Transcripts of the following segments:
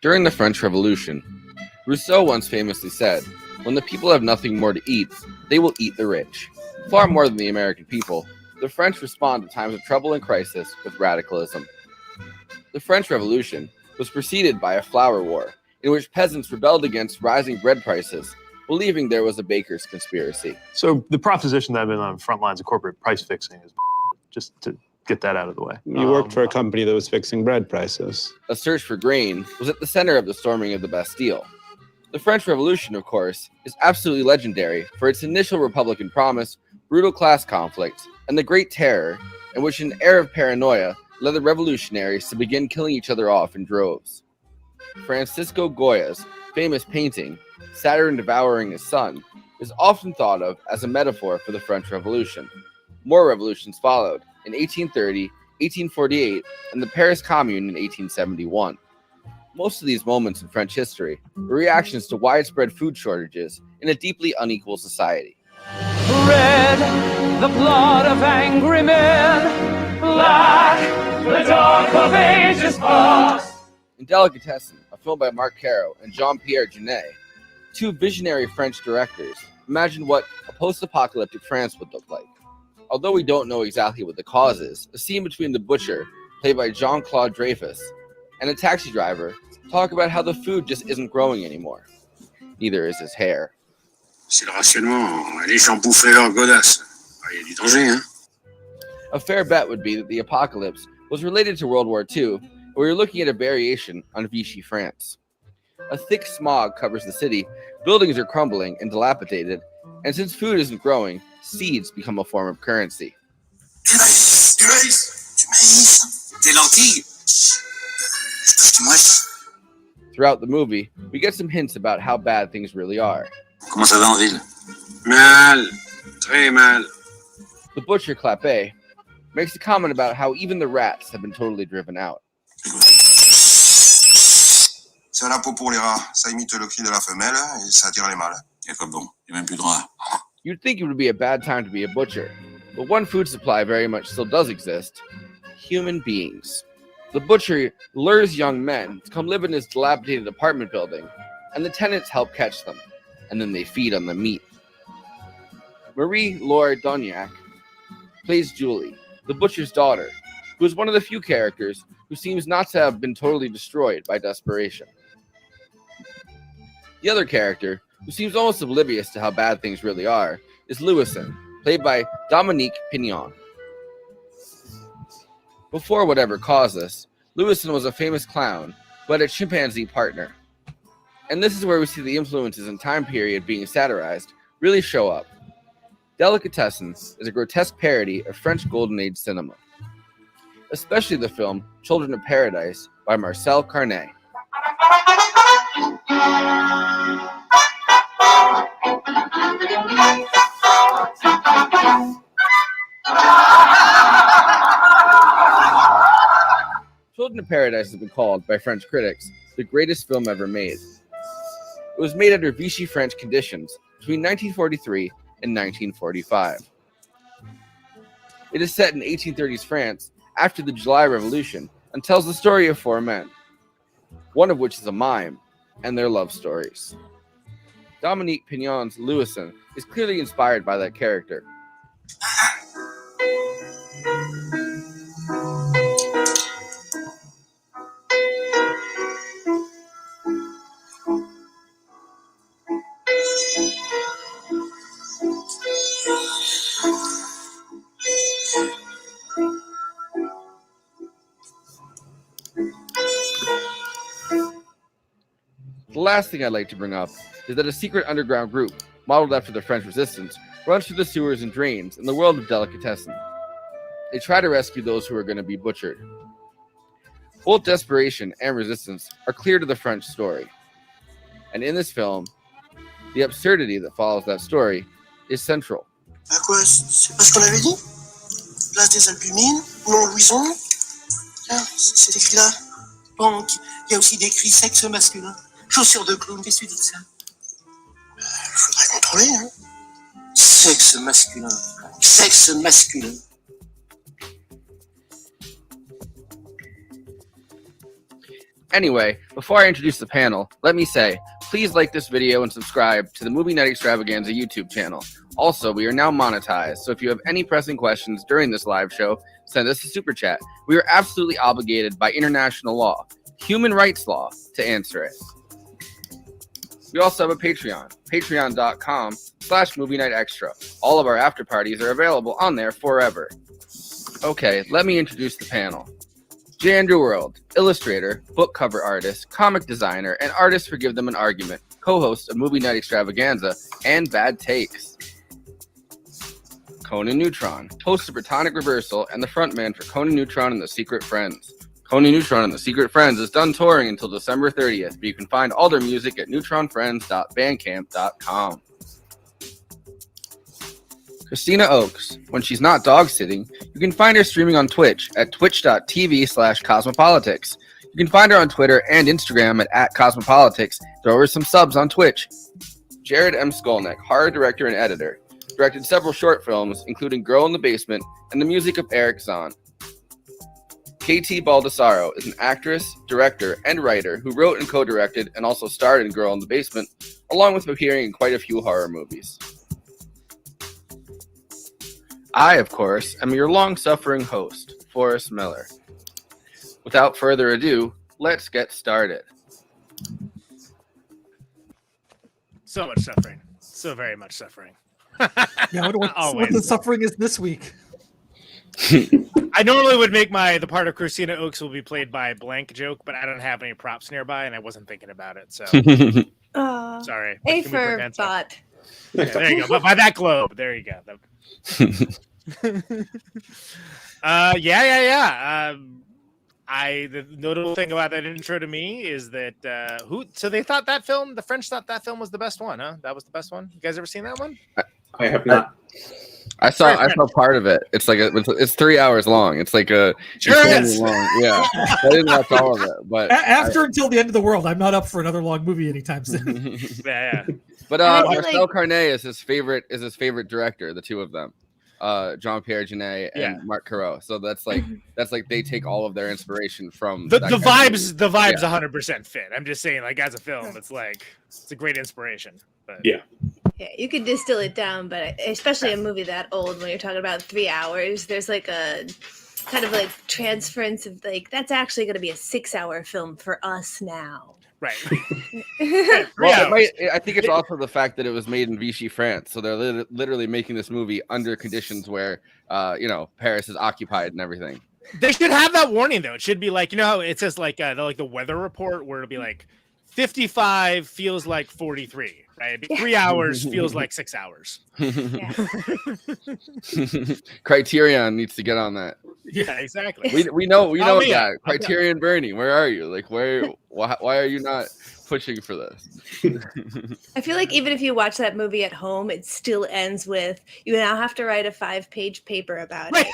During the French Revolution, Rousseau once famously said, "When the people have nothing more to eat, they will eat the rich." Far more than the American people, the French respond to times of trouble and crisis with radicalism. The French Revolution was preceded by a flour war, in which peasants rebelled against rising bread prices, believing there was a baker's conspiracy. So the proposition that I've been on the front lines of corporate price fixing is just to get that out of the way. You worked for a company that was fixing bread prices. A search for grain was at the center of the storming of the Bastille. The French Revolution, of course, is absolutely legendary for its initial Republican promise, brutal class conflict, and the Great Terror, in which an air of paranoia led the revolutionaries to begin killing each other off in droves. Francisco Goya's famous painting, Saturn Devouring His Son, is often thought of as a metaphor for the French Revolution. More revolutions followed in 1830, 1848, and the Paris Commune in 1871. Most of these moments in French history were reactions to widespread food shortages in a deeply unequal society. Red, the blood of angry men. Black, the dark of ages past. In Delicatessen, a film by Marc Caro and Jean-Pierre Jeunet, two visionary French directors imagined what a post-apocalyptic France would look like. Although we don't know exactly what the cause is, a scene between the butcher, played by Jean-Claude Dreyfus, and a taxi driver talk about how the food just isn't growing anymore. Neither is his hair. C'est le rationnement. Les gens bouffaient leur godasse. Il y a du danger, hein? A fair bet would be that the apocalypse was related to World War II, where you're looking at a variation on Vichy France. A thick smog covers the city, buildings are crumbling and dilapidated, and since food isn't growing, seeds become a form of currency. Du maïs, du maïs, du maïs, des lentilles. Je touche du maïs. Throughout the movie, we get some hints about how bad things really are. Comment ça va en ville? Mal, très mal. The butcher, Clapet, makes a comment about how even the rats have been totally driven out. C'est un impôt pour les rats. Ça imite le cri de la femelle et ça attire les mâles. Il y a pas bon, il y a même plus de rats. You'd think it would be a bad time to be a butcher, but one food supply very much still does exist: human beings. The butcher lures young men to come live in his dilapidated apartment building, and the tenants help catch them, and then they feed on the meat. Marie-Laure Dognac plays Julie, the butcher's daughter, who is one of the few characters who seems not to have been totally destroyed by desperation. The other character, who seems almost oblivious to how bad things really are, is Louison, played by Dominique Pignon. Before whatever caused this, Louison was a famous clown, who had a chimpanzee partner. And this is where we see the influences and time period being satirized really show up. Delicatessen is a grotesque parody of French Golden Age cinema, especially the film Children of Paradise by Marcel Carnet. Children of Paradise has been called, by French critics, the greatest film ever made. It was made under Vichy French conditions between 1943 and 1945. It is set in 1830s France after the July Revolution and tells the story of four men, one of which is a mime, and their love stories. Dominique Pignon's Louison is clearly inspired by that character. The last thing I'd like to bring up is that a secret underground group, modeled after the French Resistance, runs through the sewers and drains in the world of Delicatessen. They try to rescue those who are going to be butchered. Both desperation and resistance are clear to the French story. And in this film, the absurdity that follows that story is central. À quoi? C'est pas ce qu'on avait dit? Place des Albumines, nom Louison. Tiens, c'est écrit là. Banque. Il y a aussi des cris sexe masculin. Chaussures de clown, qu'est-ce que tu dis de ça? Il faudrait contrôler, hein. Sexe masculin. Sexe masculin. Anyway, before I introduce the panel, let me say, please like this video and subscribe to the Movie Night Extravaganza YouTube channel. Also, we are now monetized, so if you have any pressing questions during this live show, send us a super chat. We are absolutely obligated by international law, human rights law, to answer it. We also have a Patreon, patreon.com/Movie Night Extra. All of our after parties are available on there forever. Okay, let me introduce the panel. J. Andrew World, illustrator, book cover artist, comic designer, and artist for Give Them an Argument, co-host of Movie Night Extravaganza and Bad Takes. Conan Neutron, host of Protonic Reversal and the frontman for Conan Neutron and the Secret Friends. Conan Neutron and the Secret Friends is done touring until December 30th, but you can find all their music at neutronfriends.bandcamp.com. Christina Oakes, when she's not dog sitting, you can find her streaming on Twitch at twitch.tv/cosmopolitics. You can find her on Twitter and Instagram at @cosmopolitics. Throw her some subs on Twitch. Jared M. Skolnick, horror director and editor. Directed several short films, including Girl in the Basement and the music of Eric Zahn. KT Baldassaro is an actress, director, and writer who wrote and co-directed and also starred in Girl in the Basement, along with appearing in quite a few horror movies. I, of course, am your long-suffering host, Forrest Miller. Without further ado, let's get started. So much suffering. So very much suffering. Yeah, what the suffering is this week. I normally would make the part of Christina Oakes will be played by blank joke, but I don't have any props nearby, and I wasn't thinking about it, so sorry. A for thought. There you go. But by that globe, there you go. The notable thing about that intro to me is that so they thought the French thought that film was the best one, huh? That was the best one. You guys ever seen that one? I have not. I saw part of it. It's like it's 3 hours long. It's like a long. Yeah, I didn't watch all of it, but until the end of the world, I'm not up for another long movie anytime soon. yeah. But Marcel Carnet is his favorite director. The two of them, Jean-Pierre Jeunet and Marc Caro. So that's like they take all of their inspiration from the vibes. The vibes 100% fit. I'm just saying, like as a film, it's a great inspiration. But Yeah, you could distill it down, but especially a movie that old, when you're talking about 3 hours, there's like a kind of like transference of like, that's actually going to be a 6-hour film for us now. Right. Well, I think it's also the fact that it was made in Vichy, France. So they're literally making this movie under conditions where, Paris is occupied and everything. They should have that warning though. It should be like, how it says the weather report where it'll be like 55 feels like 43, right? 3 hours feels like 6 hours. Criterion needs to get on that. Yeah, exactly. We know that. Criterion Bernie, where are you? Like, why are you not pushing for this? I feel like even if you watch that movie at home, it still ends with, you now have to write a 5-page paper about it.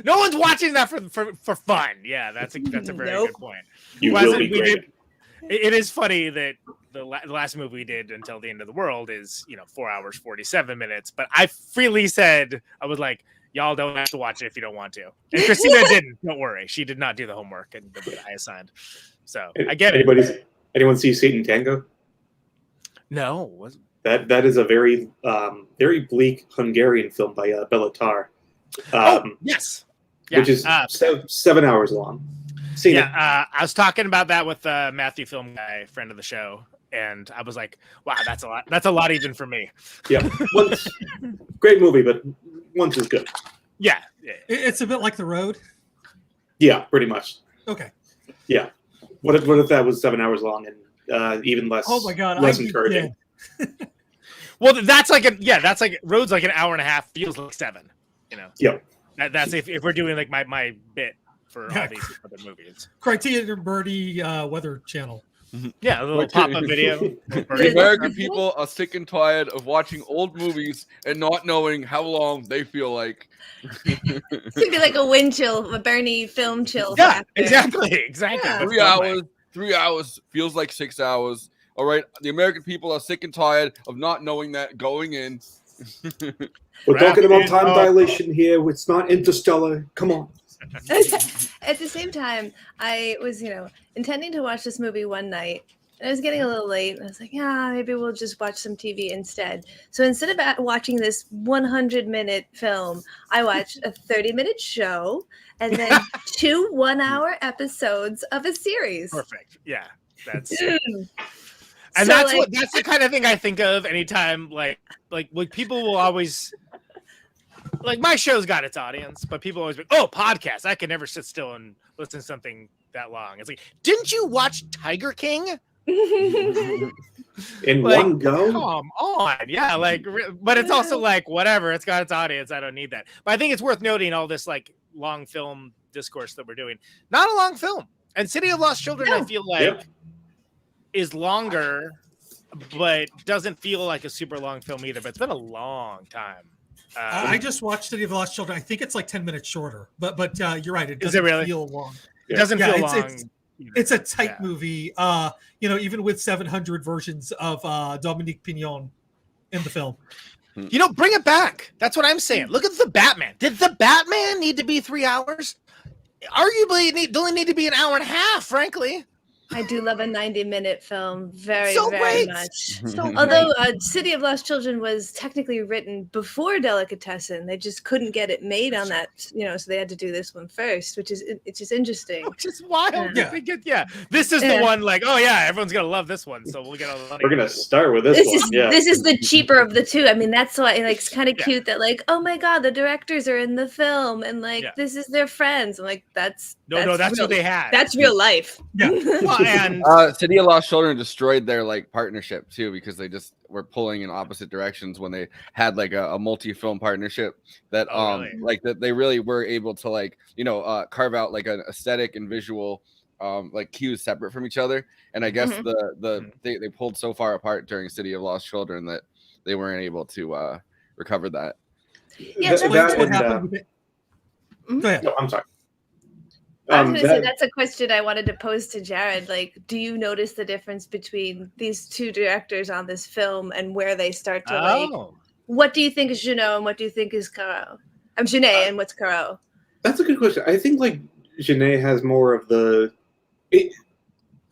No one's watching that for fun. Yeah, that's a very good point. It is funny that the last movie we did Until the End of the World is 4 hours 47 minutes, but I freely said, I was like, y'all don't have to watch it if you don't want to. And Christina didn't. Don't worry, she did not do the homework and I assigned. So I get it. Anyone see Satan Tango? No. That is a very very bleak Hungarian film by Bellatar. Yes. Which is 7 hours long. I was talking about that with Matthew Film Guy, friend of the show, and I was like, wow, that's a lot. That's a lot even for me. Yeah. Great movie, but once is good. Yeah. It's a bit like The Road. Yeah, pretty much. Okay. Yeah. What if that was 7 hours long and even less? Oh my God! Less encouraging. Well, that's like Road's like an hour and a half. Feels like 7. Yep. That's if we're doing like my bit for all these other movies. Criterion Birdie Weather Channel. Yeah, a little pop-up video. The American people are sick and tired of watching old movies and not knowing how long they feel like. It's gonna be like a wind chill, a Bernie film chill. Yeah, exactly. Yeah. 3 hours feels like 6 hours. All right, the American people are sick and tired of not knowing that going in. We're talking about time dilation here. It's not Interstellar. Come on. At the same time, I was, intending to watch this movie one night. And I was getting a little late. And I was like, yeah, maybe we'll just watch some TV instead. So instead of watching this 100-minute film, I watched a 30-minute show and then 2 one-hour episodes of a series. Perfect. Yeah. That's And that's the kind of thing I think of anytime like people will always like my show's got its audience, but people always be, oh, podcast. I can never sit still and listen to something that long. It's like, didn't you watch Tiger King? In one go? Come on. Yeah, but it's also like whatever, it's got its audience. I don't need that. But I think it's worth noting all this like long film discourse that we're doing. Not a long film. And City of Lost Children, I feel like is longer, but doesn't feel like a super long film either. But it's been a long time. I just watched City of Lost Children. I think it's like 10 minutes shorter, but you're right. It Is doesn't it really? feel long. It doesn't feel long. It's a tight movie. Even with 700 versions of Dominique Pignon in the film. Bring it back. That's what I'm saying. Look at the Batman. Did the Batman need to be 3 hours? Arguably, it only need to be an hour and a half, frankly. I do love a 90-minute film very great. much. Although City of Lost Children was technically written before Delicatessen, they just couldn't get it made on that, so they had to do this one first, which is interesting. Which is wild. Yeah. This is the one like, oh yeah, everyone's gonna love this one, so we'll get all the money. We're gonna start with this one. This is the cheaper of the two. I mean, that's why it's kind of cute that like, oh my god, the directors are in the film and this is their friends. I'm like, that's what they had. That's real life. Yeah. And City of Lost Children destroyed their like partnership too, because they just were pulling in opposite directions when they had like a multi-film partnership that really? like that they really were able to like carve out like an aesthetic and visual like cues separate from each other. And I guess they pulled so far apart during City of Lost Children that they weren't able to recover that. Yeah, that's what happened with it. Go ahead. No, I'm sorry. I was going to say that's a question I wanted to pose to Jared. Like, do you notice the difference between these two directors on this film and where they start to what do you think is Jeunet and what do you think is Caro? I'm Jeunet and what's Caro? That's a good question. I think like Jeunet has more of the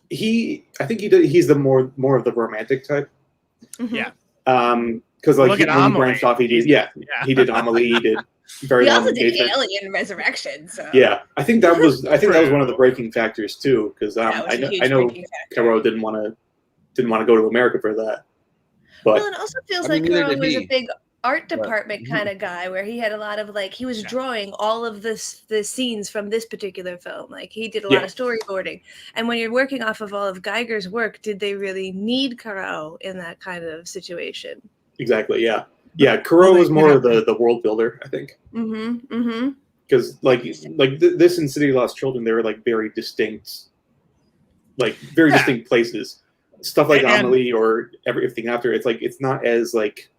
he's the more of the romantic type. Yeah. Because like he branched off, he did Amélie, he did He also did Alien Resurrection. So yeah, I think that was one of the breaking factors too, because I know Caro didn't want to go to America for that. But it also feels like Caro was a big art department kind of guy, where he had a lot of like he was drawing all of the scenes from this particular film. Like he did a lot of storyboarding, and when you're working off of all of Geiger's work, did they really need Caro in that kind of situation? Exactly. Yeah. Yeah, Caro was more of the world builder, I think. Because this and City of Lost Children, they were like very distinct places. Stuff like Amélie or everything after, it's like it's not as like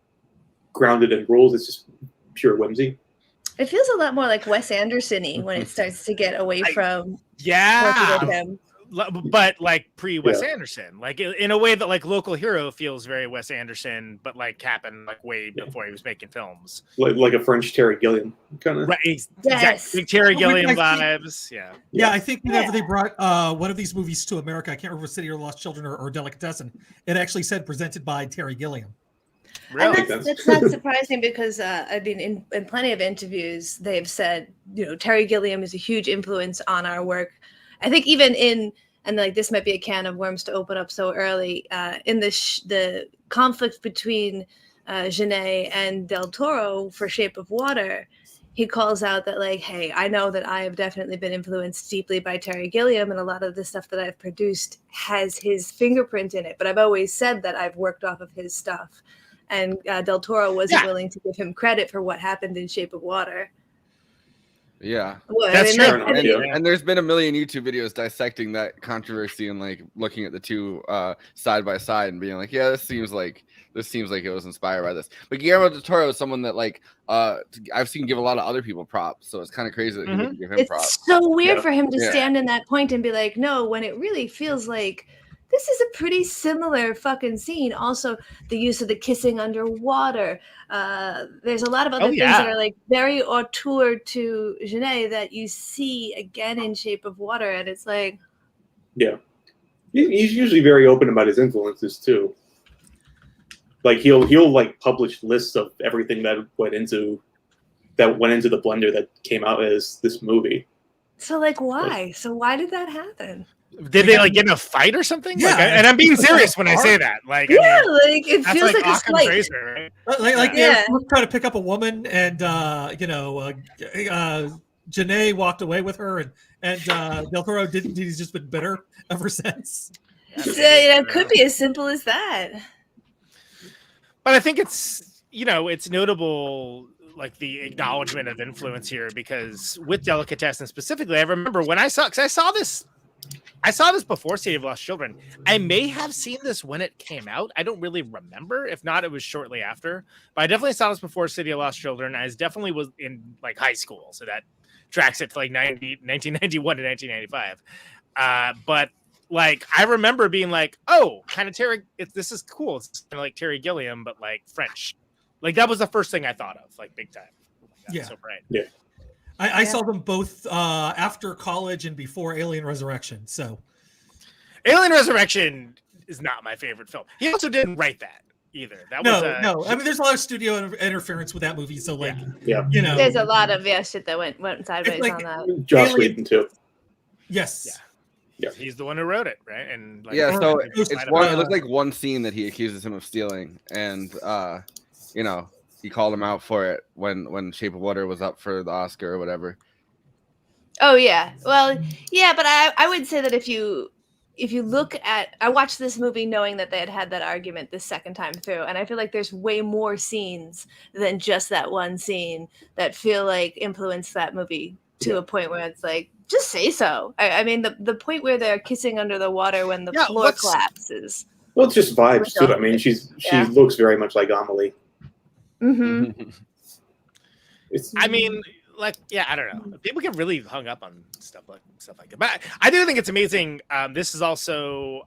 grounded in rules. It's just pure whimsy. It feels a lot more like Wes Anderson-y when it starts to get away from working with him. But like pre-Wes Anderson, like in a way that like Local Hero feels very Wes Anderson, but like happened like way before he was making films, like a French Terry Gilliam kind of. Right, exactly. Terry Gilliam vibes. Yeah. I think whenever they brought one of these movies to America, I can't remember City of Lost Children or Delicatessen, it actually said presented by Terry Gilliam. Really? And that's not surprising because I mean, in plenty of interviews, they've said Terry Gilliam is a huge influence on our work. I think even and like this might be a can of worms to open up so early, in the conflict between Jeunet and Del Toro for Shape of Water, he calls out that like, hey, I know that I have definitely been influenced deeply by Terry Gilliam, and a lot of the stuff that I've produced has his fingerprint in it, but I've always said that I've worked off of his stuff. And Del Toro wasn't willing to give him credit for what happened in Shape of Water. Yeah, that's true. And there's been a million YouTube videos dissecting that controversy and like looking at the two side by side and being like, yeah, this seems like it was inspired by this. But Guillermo del Toro is someone that like I've seen give a lot of other people props, so it's kind of crazy that he didn't give him props. It's so weird for him to stand in that point and be like, no, when it really feels like this is a pretty similar fucking scene. Also, the use of the kissing underwater. There's a lot of other things that are like very auteur to Jeunet that you see again in Shape of Water, and it's like, yeah, he's usually very open about his influences too. Like he'll like publish lists of everything that went into the blender that came out as this movie. so like why? So why did that happen? Did they like get in a fight or something? Yeah. Like, and I'm being serious when I say that. Like, Yeah, I mean, like it that's feels like a Occam's slight. razor, right? Like Yeah. they were trying to pick up a woman, and Jeunet walked away with her, and Del Toro didn't. He's just been bitter ever since. So, it could be as simple as that. But I think it's it's notable, like the acknowledgement of influence here, because with Delicatessen specifically, I remember when I saw this before City of Lost Children. I may have seen this when it came out. I don't really remember. If not, it was shortly after. But I definitely saw this before City of Lost Children. I definitely was in like high school, so that tracks it to like 1991 to 1995. But like I remember being like, oh, kind of Terry. This is cool. It's kind of like Terry Gilliam, but like French. Like that was the first thing I thought of, like big time. Yeah. So bright. Yeah. I saw them both after college and before Alien Resurrection. So, Alien Resurrection is not my favorite film. He also didn't write that either. That was no. I mean, there's a lot of studio interference with that movie. So, like, Yeah. There's a lot of shit that went sideways like- on that. Josh Alien- Whedon too. yes. Yeah. He's the one who wrote it, right? And like, Yeah, so It was- it's one. It looks like one scene that he accuses him of stealing, and he called him out for it when Shape of Water was up for the Oscar or whatever. Oh yeah, well, yeah, but I would say that if you look at, I watched this movie knowing that they had that argument the second time through, and I feel like there's way more scenes than just that one scene that feel like influenced that movie to a point where it's like, just say so. I mean, the point where they're kissing under the water when the floor collapses. Well, it's just vibes too. I mean, she looks very much like Amélie. Mm-hmm. I mean, like, yeah, I don't know. People get really hung up on stuff like that, but I do think it's amazing. This is also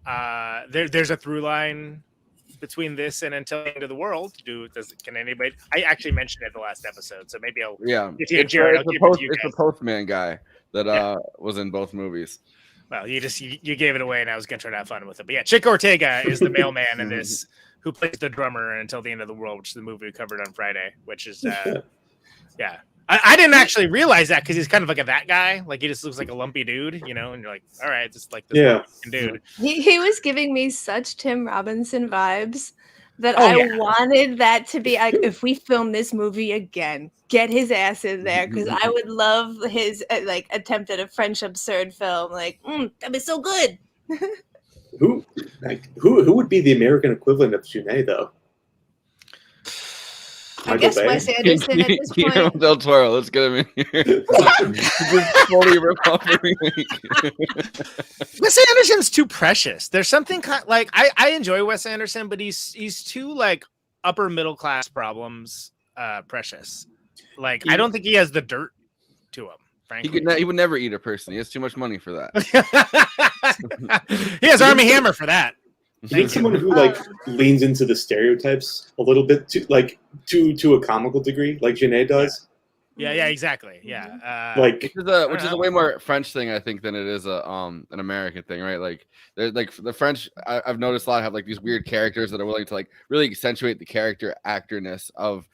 there's a through line between this and Until the End of the World. Can anybody? I actually mentioned it in the last episode, so maybe I'll. It's the Postman guy that was in both movies. Well, you gave it away, and I was gonna try to have fun with it. But yeah, Chick Ortega is the mailman in this, who plays the drummer in Until the End of the World, which is the movie we covered on Friday. Which is, yeah, I didn't actually realize that because he's kind of like that guy. Like he just looks like a lumpy dude, and you're like, all right, just like this dude. He was giving me such Tim Robinson vibes that I wanted that to be like, if we film this movie again, get his ass in there, because I would love his like attempt at a French absurd film. Like, that'd be so good. Who would be the American equivalent of Jeunet though? I guess Wes Anderson at this Guillermo point. del Toro. Let's get him in here. Just fully rip off the remake. Wes Anderson's too precious. There's something like I enjoy Wes Anderson, but he's too like upper middle class problems precious. Like I don't think he has the dirt to him. Frankly, He would never eat a person. He has too much money for that. He has Army Hammer for that. He's someone who like leans into the stereotypes a little bit to a comical degree, like Jeunet does. Yeah, exactly. Yeah, like which is a way more French thing, I think, than it is an American thing, right? Like they're like the French. I've noticed a lot have like these weird characters that are willing to like really accentuate the character actorness of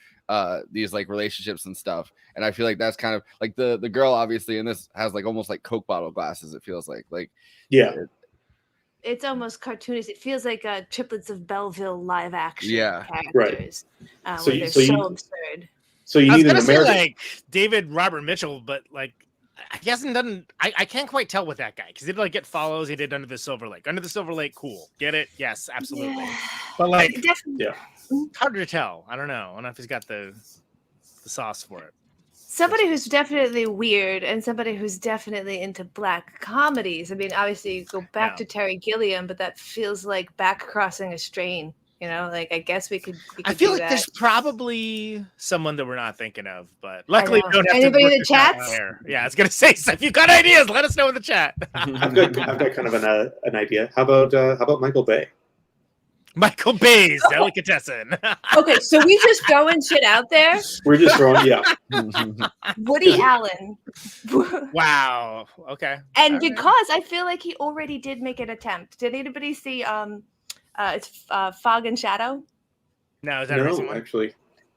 these like relationships and stuff. And I feel like that's kind of like the girl obviously in this has like almost like Coke bottle glasses. It feels like It's almost cartoonish. It feels like Triplets of Belleville live action right. characters. So they're you absurd. So you I was need an gonna say American. like David Robert Mitchell, but like he hasn't done. I can't quite tell with that guy because he did like Get Follows. He did Under the Silver Lake. Under the Silver Lake, cool. Get it? Yes, absolutely. Yeah. But like, Yeah. harder to tell. I don't know. I don't know if he's got the sauce for it. Somebody who's definitely weird and somebody who's definitely into black comedies. I mean, obviously you go back to Terry Gilliam, but that feels like back crossing a strain You know, like I guess we could I feel do like that. there's probably someone that we're not thinking of, but luckily we know. don't have Anybody to in work the this out chats? on air. Yeah, I was gonna say, so if you've got ideas, let us know in the chat. I've got kind of an idea. How about Michael Bay? Michael Bay's Delicatessen. Okay, so we just throwing shit out there. We're just throwing, yeah. Woody Allen. Wow. Okay. And All right. because I feel like he already did make an attempt. Did anybody see it's Fog and Shadow? No, is that a recent No, one? actually.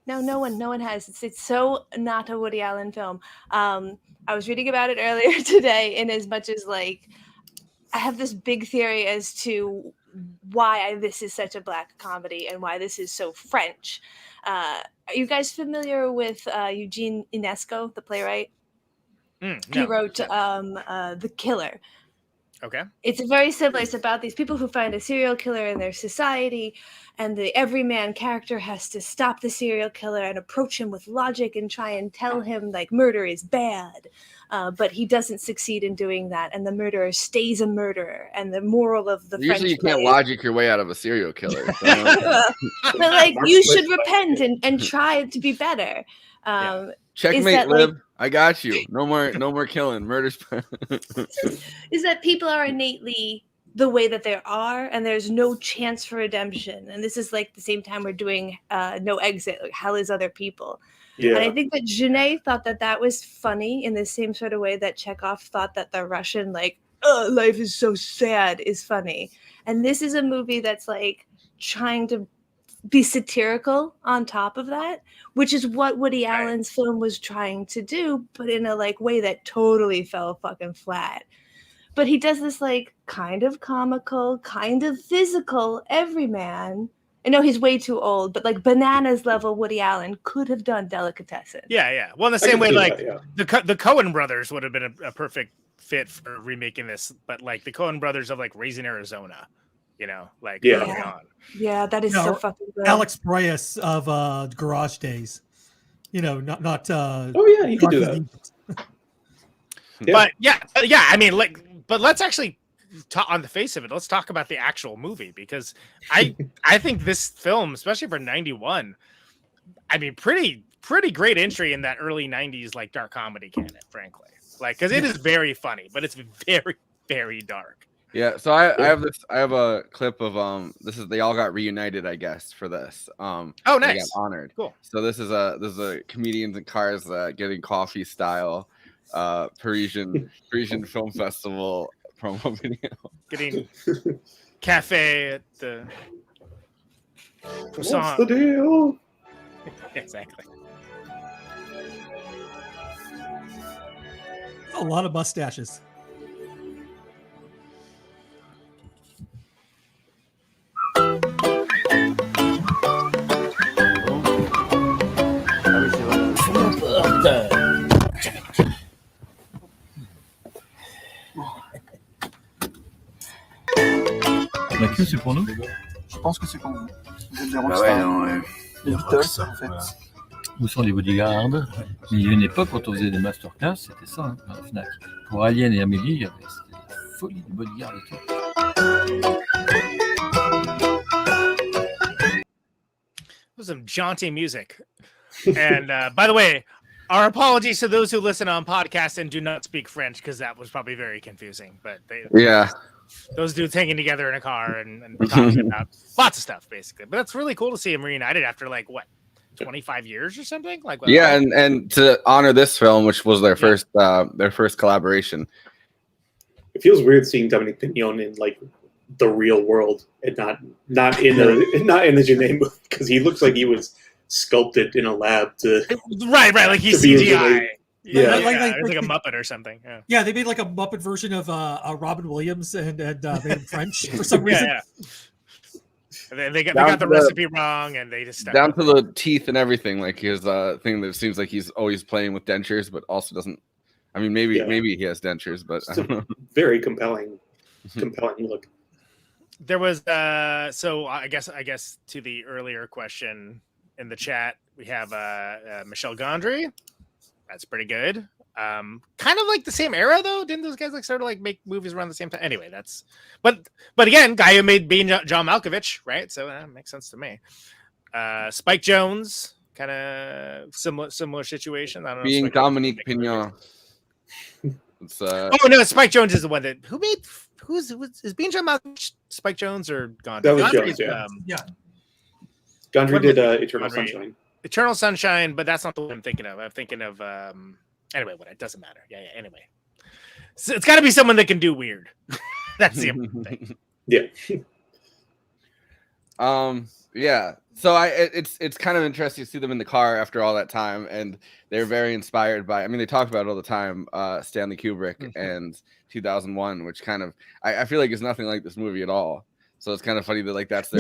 No, no one has. It's so not a Woody Allen film. I was reading about it earlier today, in as much as like I have this big theory as to why this is such a black comedy and why this is so French. Are you guys familiar with Eugene Ionesco, the playwright? He No. wrote The Killer. Okay. It's very similar. It's about these people who find a serial killer in their society, and the everyman character has to stop the serial killer and approach him with logic and try and tell him like murder is bad. But he doesn't succeed in doing that, and the murderer stays a murderer. And the moral of the Usually, you French can't play- logic your way out of a serial killer. So. but like you should repent and try to be better. Checkmate, that, Liv. like- I got you. No more killing. Murder's. Is that people are innately the way that they are, and there's no chance for redemption. And this is like the same time we're doing No Exit, like Hell is Other People. Yeah. And I think that Jeunet thought that that was funny in the same sort of way that Chekhov thought that the Russian, like, oh, life is so sad is funny. And this is a movie that's like trying to be satirical on top of that, which is what Woody Allen's film was trying to do, but in a like way that totally fell fucking flat. But he does this like kind of comical, kind of physical everyman. I know he's way too old, but like Bananas level Woody Allen could have done Delicatessen. Yeah. Well, in the I same can way, see like that, yeah. the Coen brothers would have been a perfect fit for remaking this, but like the Coen brothers of like Raising Arizona, you know, like Yeah. early on. Yeah, that is No, so fucking good. Alex Proyas of Garage Days. You know, not. Oh yeah, you can do that. Yeah. But yeah. I mean, like, but let's actually talk on the face of it. Let's talk about the actual movie, because I think this film, especially for '91, I mean, pretty great entry in that early '90s like dark comedy canon, frankly. Like, because it is very funny, but it's very, very dark. Yeah, so I have a clip of they all got reunited, I guess, for this. Oh, they nice. got honored. Cool. So this is a comedians in cars getting coffee style Parisian film festival promo video. Getting cafe at the What's croissant. the deal? Exactly. A lot of mustaches. La queue, c'est pour nous? Je pense que c'est pour vous. Vous êtes des Bah ouais, rockstars. non, ouais. Des Beatles, en fait. Où sont les bodyguards? Mais il y a une époque, quand on faisait des masterclass, c'était ça, hein, à la FNAC. Pour Alien et Amélie, il y avait c'était la folie du bodyguard et tout. It was some jaunty music. And by the way, our apologies to those who listen on podcasts and do not speak French, because that was probably very confusing. But Yeah. those dudes hanging together in a car and talking about lots of stuff, basically. But it's really cool to see them reunited after like what, 25 years or something? Like Yeah, and to honor this film, which was their first collaboration. It feels weird seeing Dominique Pignon in like the real world and not in the Jeunet movie, because he looks like he was sculpted in a lab to right, like he's to be CGI. Jeunet. Yeah, Like- it's like a Muppet or something. Yeah. Yeah, they made like a Muppet version of Robin Williams and made him French for some reason. Yeah. And they got Down the to the- recipe wrong, and they just stuck Down with to the teeth and everything. Like his thing that seems like he's always playing with dentures, but also doesn't. I mean, maybe he has dentures, but I don't know. Very compelling look. There was so I guess to the earlier question in the chat, we have Michel Gondry. That's pretty good. Kind of like the same era though. Didn't those guys like sort of like make movies around the same time? Anyway, that's but again, guy who made Being John Malkovich, right? So that makes sense to me. Spike Jonze, kind of similar situation. I don't know. Being Spike Dominique Pignon. It's Oh no, Spike Jonze is the one that is Being John Malkovich Spike Jonze or Gondry? That was Gondry's, Jones, yeah. What Gondry did was Eternal Gondry? Sunshine. Eternal Sunshine, but that's not the one I'm thinking of. I'm thinking of anyway, it doesn't matter. Yeah, anyway. So it's got to be someone that can do weird. That's the important thing. Yeah. Yeah. So it's kind of interesting to see them in the car after all that time, and they're very inspired by. I mean, they talk about it all the time. Stanley Kubrick and 2001, which kind of I feel like is nothing like this movie at all. So it's kind of funny that like that's their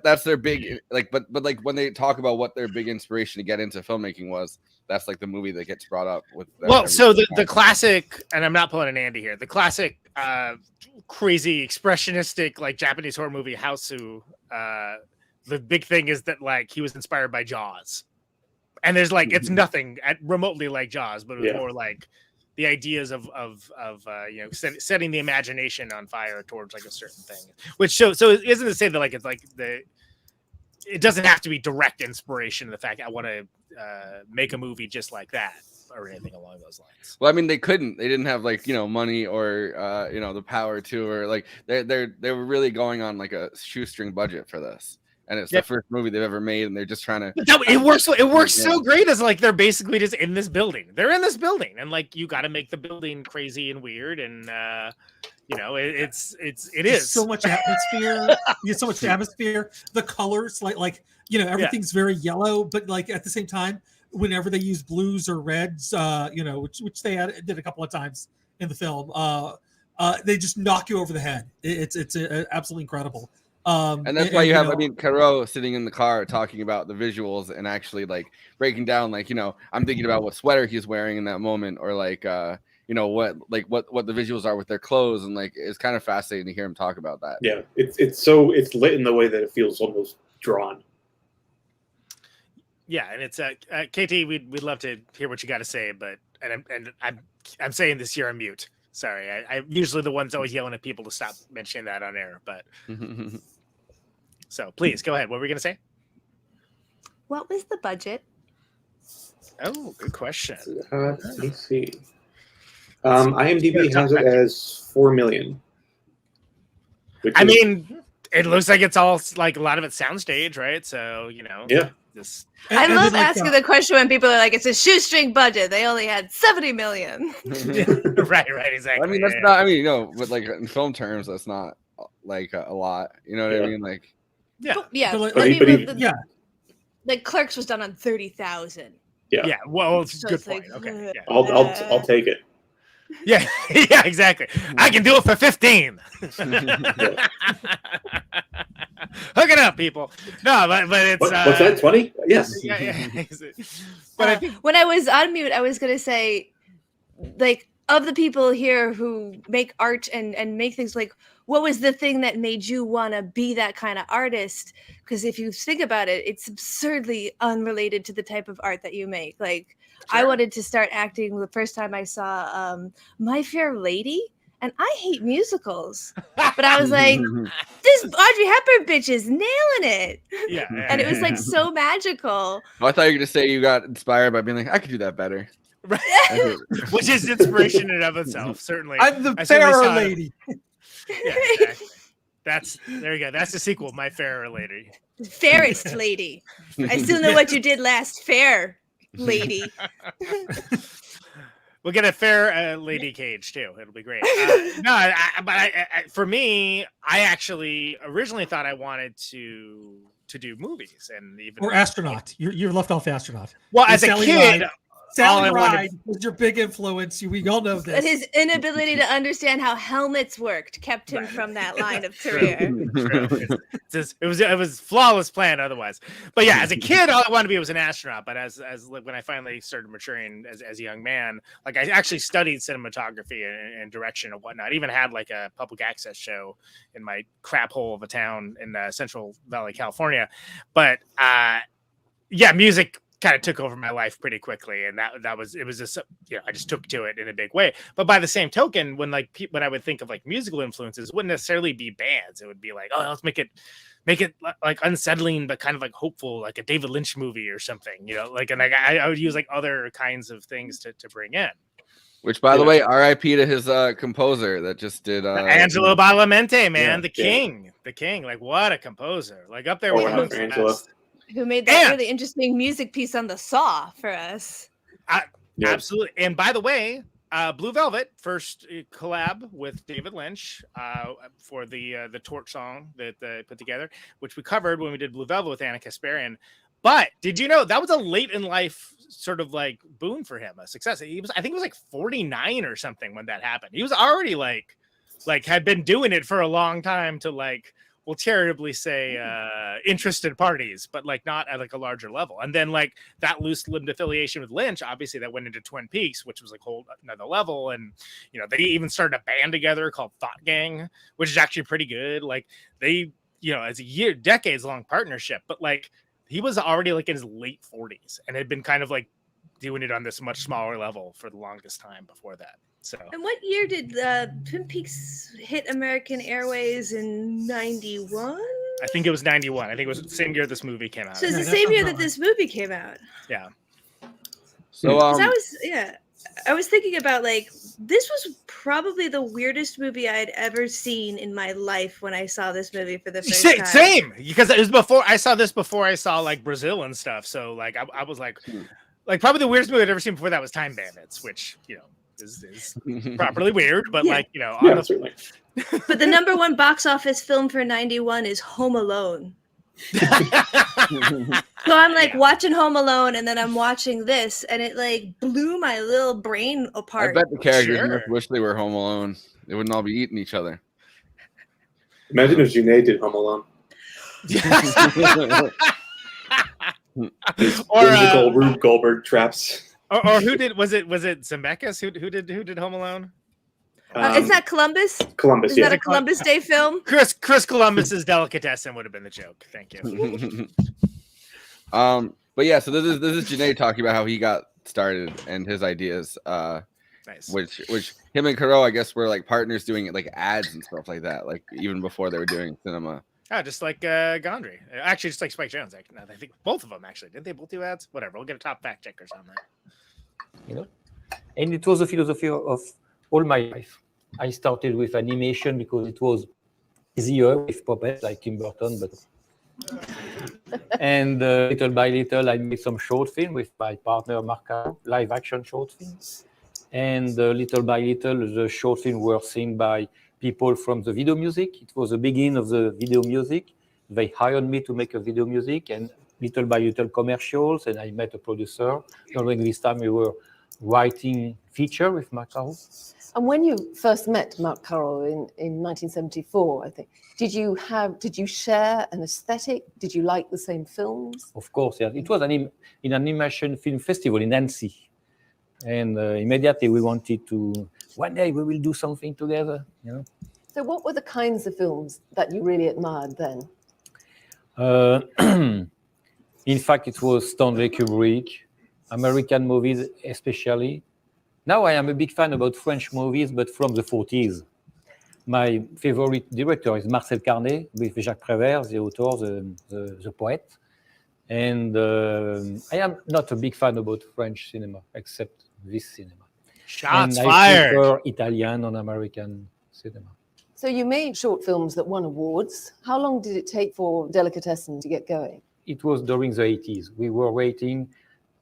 that's their big like but like when they talk about what their big inspiration to get into filmmaking was, that's like the movie that gets brought up with. Well, so the classic, and I'm not pulling an Andy here. The classic, crazy expressionistic like Japanese horror movie Houseu. The big thing is that like he was inspired by Jaws, and there's like it's nothing remotely like Jaws, but it was more like the ideas of setting the imagination on fire towards like a certain thing. Which so it isn't to say that like it's like it doesn't have to be direct inspiration. The fact I want to make a movie just like that or anything along those lines. Well, I mean, they didn't have like money or the power to, or like they were really going on like a shoestring budget for this. And it's the first movie they've ever made, and they're just trying to. It works so great as like they're basically just in this building. They're in this building, and like you got to make the building crazy and weird, and it is so much atmosphere. You get so much atmosphere. The colors, like everything's very yellow, but like at the same time, whenever they use blues or reds, which they did a couple of times in the film, they just knock you over the head. It's absolutely incredible. And that's why you have, Caro sitting in the car talking about the visuals and actually like breaking down, like, I'm thinking about what sweater he's wearing in that moment, or like, what the visuals are with their clothes. And like, it's kind of fascinating to hear him talk about that. Yeah. It's lit in the way that it feels almost drawn. Yeah. And it's, KT, we'd love to hear what you got to say, but, I'm saying this here on mute. Sorry. I'm usually the one's always yelling at people to stop mentioning that on air, but. So please go ahead. What were we going to say? What was the budget? Oh, good question. Let me see. IMDb has it as $4 million. It looks like it's all like a lot of it's soundstage, right? So yeah. I love asking the question when people are like, "It's a shoestring budget. They only had $70 million." Right, exactly. I mean, that's not. But like in film terms, that's not like a lot. You know what I mean? Like. Yeah. Like Clerks was done on 30,000. Yeah. Well, it's a good point. Okay. Yeah. I'll take it. Yeah. Yeah. Exactly. I can do it for 15. Hook it up, people. No, but it's what's that? 20? Yes. Yeah. But I think when I was on mute, I was gonna say, like, of the people here who make art and make things, like, what was the thing that made you want to be that kind of artist? Because if you think about it, it's absurdly unrelated to the type of art that you make. Like, sure. I wanted to start acting the first time I saw My Fair Lady, and I hate musicals. But I was like, this Audrey Hepburn bitch is nailing it. Yeah. And it was like so magical. Oh, I thought you were going to say you got inspired by being like, I could do that better. Right. Which is inspiration in and of itself, certainly. I'm the fairer lady. Yeah, exactly. There you go. That's the sequel, My Fairer Lady. Fairest lady. I still know what you did last, fair lady. We'll get a fair lady cage too. It'll be great. For me, I actually originally thought I wanted to do movies and even astronaut. You're left off astronaut. Well, as a kid. Sally Ride was your big influence. We all know this. But his inability to understand how helmets worked kept him from that line of career. It was flawless plan otherwise. But yeah, as a kid, all I wanted to be was an astronaut. But as when I finally started maturing as a young man, like I actually studied cinematography and direction and whatnot. I even had like a public access show in my crap hole of a town in Central Valley, California. But music kind of took over my life pretty quickly, and it was just, you know, I just took to it in a big way. But by the same token, when I would think of like musical influences, it wouldn't necessarily be bands. It would be like, oh, let's make it like unsettling but kind of like hopeful, like a David Lynch movie or something, you know, like, and I would use like other kinds of things to bring in. Which, by the way, R.I.P. to his composer that just did Angelo Badalamenti, man, the king. Like, what a composer! Like up there with Angelo, who made that really interesting music piece on the Saw for us. Absolutely. And by the way, Blue Velvet first collab with David Lynch for the Torch song that they put together, which we covered when we did Blue Velvet with Anna Kasparian. But did you know that was a late in life sort of like boon for him, a success? I think he was like 49 or something when that happened. He was already like had been doing it for a long time to like, we'll charitably say interested parties, but like not at like a larger level. And then like that loose-limbed affiliation with Lynch, obviously that went into Twin Peaks, which was like whole another level. And, you know, they even started a band together called Thought Gang, which is actually pretty good. Like they, you know, as a decades long partnership, but like he was already like in his late 40s and had been kind of like doing it on this much smaller level for the longest time before that. So, and what year did Twin Peaks hit American Airways in 91? I think it was 91. I think it was the same year this movie came out. So it's the same year that this movie came out. Yeah. So I was thinking about like, this was probably the weirdest movie I had ever seen in my life when I saw this movie for the first time. Same, because it was before I saw like Brazil and stuff. So like I was like probably the weirdest movie I'd ever seen before that was Time Bandits, which, you know, is properly weird, but like, you know, but the number one box office film for 91 is Home Alone. So I'm like watching Home Alone, and then I'm watching this, and it like blew my little brain apart. I bet the characters wish they were home alone. They wouldn't all be eating each other. Imagine if Jeunet did Home Alone. Or musical Rube Goldberg traps. Or who did? Was it Zemeckis who did Home Alone? Is that Columbus? Columbus, is that a Columbus Day film? Chris Columbus's Delicatessen would have been the joke. Thank you. But yeah, so this is Jeunet talking about how he got started and his ideas. Nice. Which him and Caro, I guess, were like partners doing like ads and stuff like that, like even before they were doing cinema. Oh, just like Gondry. Actually, just like Spike Jones. I think both of them actually. Didn't they both do ads? Whatever. We'll get a top fact checkers on that. You know, and it was a philosophy of all my life. I started with animation because it was easier with puppets like Tim Burton, but and little by little I made some short film with my partner Mark Caro, live action short films, and little by little the short film were seen by people from the video music. It was the beginning of the video music. They hired me to make a video music, and little by little commercials, and I met a producer. During this time we were writing feature with Mark Caro. And when you first met Mark Caro in 1974, I think, did you share an aesthetic? Did you like the same films? Of course, yeah. It was in an animation film festival in Nancy. And immediately we wanted to, one day we will do something together, you know. So what were the kinds of films that you really admired then? In fact, it was Stanley Kubrick, American movies especially. Now I am a big fan about French movies, but from the 40s. My favorite director is Marcel Carné with Jacques Prévert, the author, the poet. And I am not a big fan about French cinema, except this cinema. Shots and fired! I prefer Italian and American cinema. So you made short films that won awards. How long did it take for Delicatessen to get going? It was during the 80s. We were waiting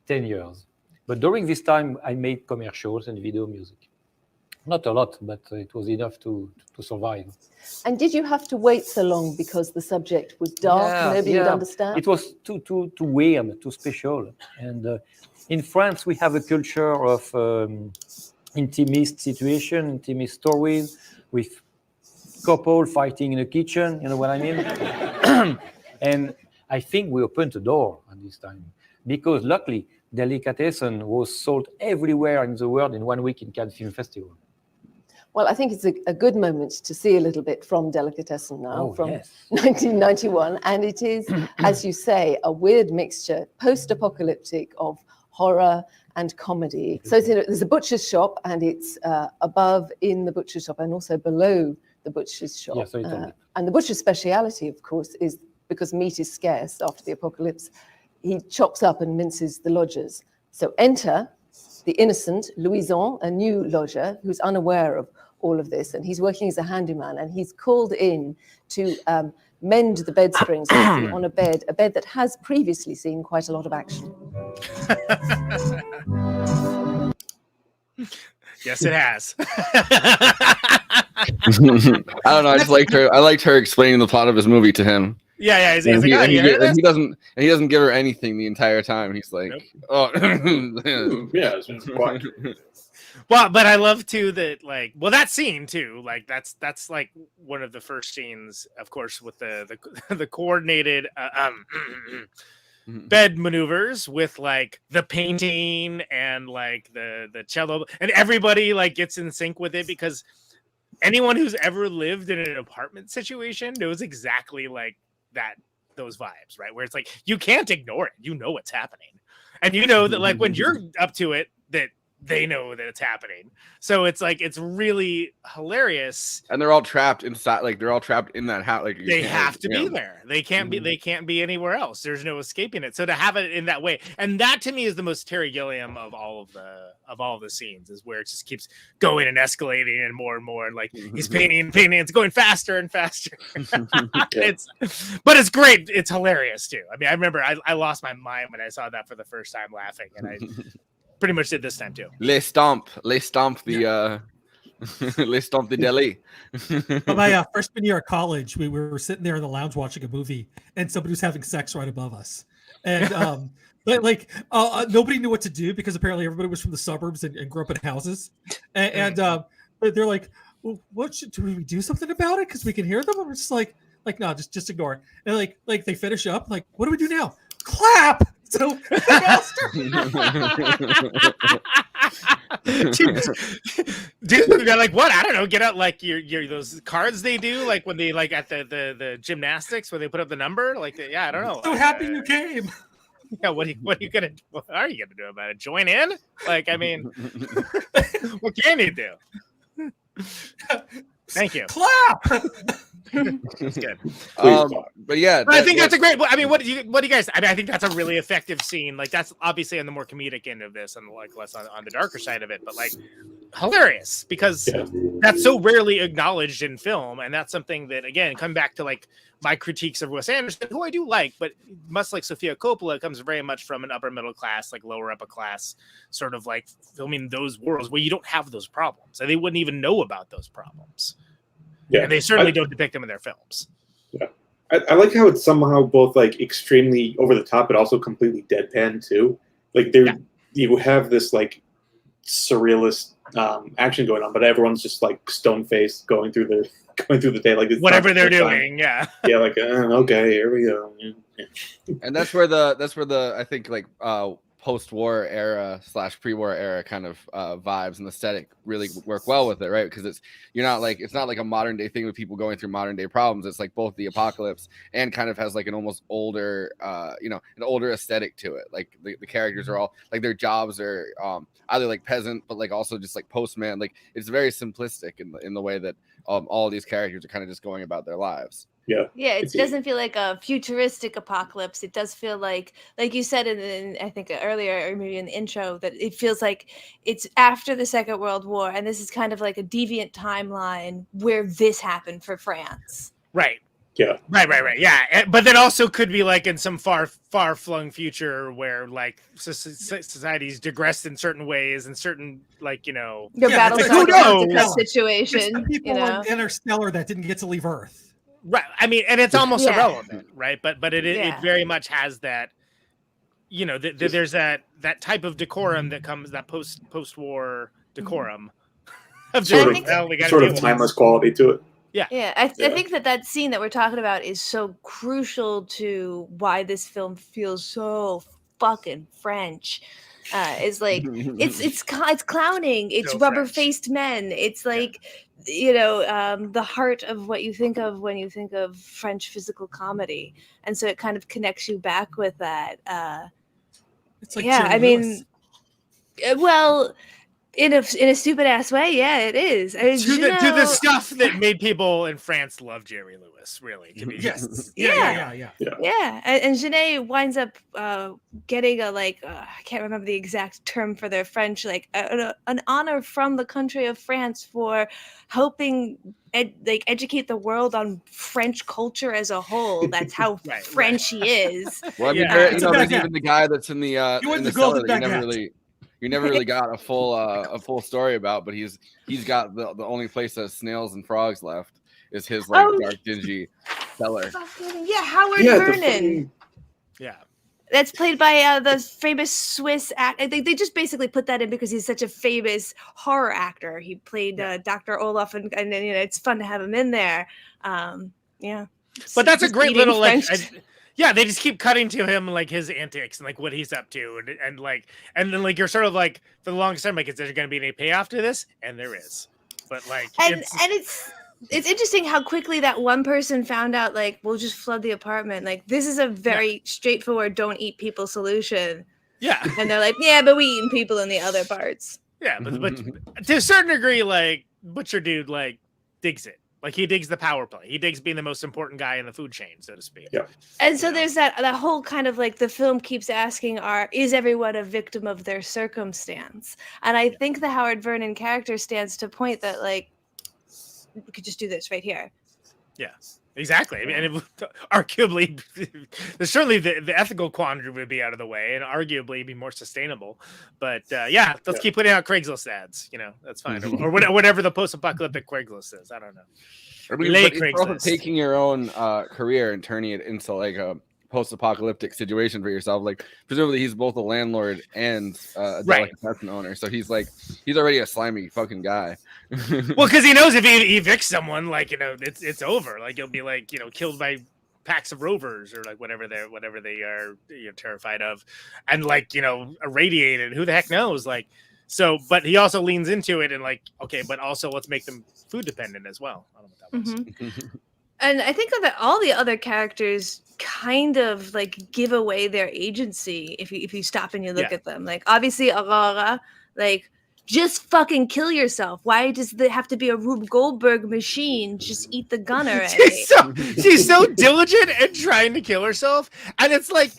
10 years. But during this time, I made commercials and video music. Not a lot, but it was enough to survive. And did you have to wait so long because the subject was dark, nobody would understand? It was too weird, too special. And in France, we have a culture of intimate situation, intimate stories with couple fighting in a kitchen, you know what I mean? And I think we opened the door at this time because luckily, Delicatessen was sold everywhere in the world in 1 week in Cannes Film Festival. Well, I think it's a good moment to see a little bit from Delicatessen now, Oh, from yes. 1991. And it is, as you say, a weird mixture, post-apocalyptic, of horror and comedy. So there's a butcher's shop, and it's above in the butcher's shop and also below the butcher's shop. Yeah, so it's only- And the butcher's speciality, of course, is because meat is scarce after the apocalypse, he chops up and minces the lodgers. So enter the innocent Louison, a new lodger who's unaware of all of this, and he's working as a handyman, and he's called in to mend the bed springs on a bed that has previously seen quite a lot of action. Yes, it has. I don't know. I just liked her. I liked her explaining the plot of his movie to him. Yeah. He's And like, he, oh, and you heard this? he doesn't give her anything the entire time. He's like, oh, Yeah, it's been quiet. Well, but I love too that, like, well, that scene too, like that's like one of the first scenes, of course, with the coordinated bed maneuvers with like the painting and like the cello, and everybody like gets in sync with it, because anyone who's ever lived in an apartment situation knows exactly like that, those vibes, right? Where it's like you can't ignore it, you know what's happening, and you know that like when you're up to it, that they know that it's happening. So it's like, it's really hilarious. and they're all trapped inside. Like they're all trapped in that house. Like you They can't, have to you know. be there. They can't be. They can't be anywhere else. There's no escaping it. So to have it in that way, and that to me is the most Terry Gilliam of all of the scenes, is where it just keeps going and escalating and more, and like he's painting, it's going faster and faster. But it's great. It's hilarious too. I mean, I remember I lost my mind when I saw that for the first time, laughing, and I pretty much did this time too. Les stomp the Les stomp the deli. But my freshman year at college, we were sitting there in the lounge watching a movie, and somebody was having sex right above us. And but like nobody knew what to do, because apparently everybody was from the suburbs and grew up in houses. And they're like, well, do we do something about it? Because we can hear them. And we're just like no, just ignore it. And like they finish up, like, what do we do now? Clap. So dude, they're like, what? I don't know. Get out like your those cards they do, like when they like at the gymnastics where they put up the number. Like, I don't know. So happy you came. Yeah, what are you gonna do about it? Join in? Like, I mean, what can you do? Thank you. Clap. That's good. But yeah, I think that's a great. I mean, what do you guys? I mean, I think that's a really effective scene. Like, that's obviously on the more comedic end of this, and like less on the darker side of it. But like, hilarious, because that's so rarely acknowledged in film, and that's something that, again, come back to like my critiques of Wes Anderson, who I do like, but much like Sofia Coppola, comes very much from an upper middle class, like lower upper class, sort of like filming those worlds where you don't have those problems, and they wouldn't even know about those problems. Yeah, and they certainly don't depict them in their films. Yeah, I like how it's somehow both like extremely over the top, but also completely deadpan too. Like you have this like surrealist action going on, but everyone's just like stone faced going through the day, like whatever they're doing. Yeah, like okay, here we go. And that's where the I think like post-war era / pre-war era kind of vibes and aesthetic really work well with it, right? Because it's not like a modern day thing with people going through modern day problems. It's like both the apocalypse and kind of has like an almost older an older aesthetic to it. Like the characters are all like, their jobs are either like peasant, but like also just like postman. Like, it's very simplistic in the way that all of these characters are kind of just going about their lives. Yeah, it doesn't feel like a futuristic apocalypse. It does feel like you said in I think earlier, or maybe in the intro, that it feels like it's after the Second World War, and this is kind of like a deviant timeline where this happened for France. Right. Yeah. Right. Yeah, but that also could be like in some far-flung future where like society's digressed in certain ways, and certain like your battle situation. People in Interstellar that didn't get to leave Earth. Right. I mean, and it's almost irrelevant, right? But it very much has that, there's that type of decorum that comes, that post-war decorum of sort of timeless quality to it. Yeah. I think that scene that we're talking about is so crucial to why this film feels so fucking French. Is like it's clowning, it's rubber-faced men, it's like the heart of what you think of when you think of French physical comedy, and so it kind of connects you back with that. It's like Yeah, Jerry I mean, Lewis. well, in a stupid ass way, yeah, it is. I mean, To the stuff that made people in France love Jerry Lewis, really. To be Yes. Yeah. Yeah. And Jeunet winds up getting I can't remember the exact term for their French, like an honor from the country of France for helping educate the world on French culture as a whole. That's how French he is. Well, I mean, there's even the guy that's in the in the cellar that you never really got a full story about, but he's got the only place that snails and frogs left is his dark, dingy cellar. Yeah, Howard Vernon. Yeah. That's played by the famous Swiss actor. They just basically put that in because he's such a famous horror actor. He played Dr. Olaf, and it's fun to have him in there. Yeah. But that's a great little they just keep cutting to him like his antics and like what he's up to, and then like you're sort of like for the longest time like, is there going to be any payoff to this? And there is, but like it's interesting how quickly that one person found out, like, we'll just flood the apartment. Like, this is a very straightforward don't eat people solution. Yeah. And they're like, yeah, but we eating people in the other parts. Yeah, but to a certain degree, like, Butcher Dude, like, digs it. Like, he digs the power play. He digs being the most important guy in the food chain, so to speak. Yeah. And so there's that whole kind of like the film keeps asking, is everyone a victim of their circumstance? And I think the Howard Vernon character stands to point that, like, we could just do this right here. Yeah, exactly. I mean, and arguably, certainly the ethical quandary would be out of the way, and arguably be more sustainable. But let's keep putting out Craigslist ads. That's fine, or whatever the post-apocalyptic Craigslist is. I don't know. I mean, but it's also taking your own career and turning it into like a post-apocalyptic situation for yourself. Like, presumably he's both a landlord and a delicatessen owner, so he's already a slimy fucking guy. Well, because he knows if he evicts someone, like, it's over. Like, he'll be like, killed by packs of rovers or like whatever they are terrified of, and like irradiated. Who the heck knows? Like, so, but he also leans into it and like, okay, but also let's make them food dependent as well. I don't know what that was. And I think that all the other characters kind of like give away their agency if you stop and you look at them. Like, obviously Aurora, like, just fucking kill yourself. Why does there have to be a Rube Goldberg machine? Just eat the gunner. She's so diligent and trying to kill herself, and it's like,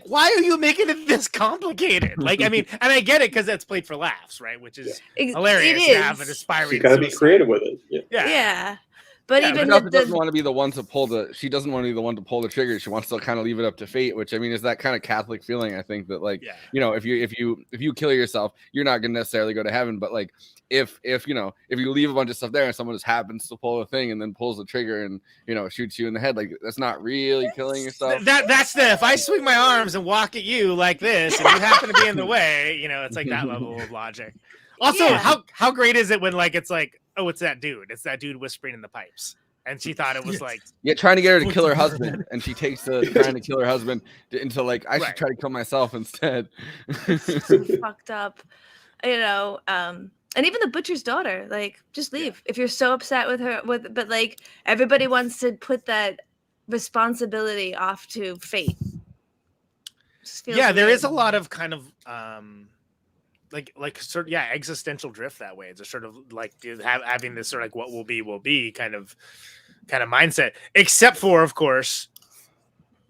why are you making it this complicated? Like, I mean, and I get it because that's played for laughs, right? Which is hilarious to have an aspiring. You gotta be creative with it. Yeah. But even she doesn't want to be the one to pull she doesn't want to be the one to pull the trigger. She wants to kind of leave it up to fate, which I mean is that kind of Catholic feeling. I think that like if you kill yourself, you're not gonna necessarily go to heaven. But like if you leave a bunch of stuff there and someone just happens to pull a thing and then pulls the trigger and shoots you in the head, like that's not really killing yourself. That's if I swing my arms and walk at you like this and you happen to be in the way, it's like that level of logic. Also, how great is it when like it's like, oh, it's that dude. It's that dude whispering in the pipes. And she thought it was like... Yeah, trying to get her to kill her husband. And she takes trying to kill her husband into like, I should try to kill myself instead. So fucked up. And even the butcher's daughter, like, just leave. If you're so upset with her, but like, everybody wants to put that responsibility off to fate. There is a lot of kind of... existential drift that way. It's a sort of like having this sort of like what will be kind of mindset, except for, of course,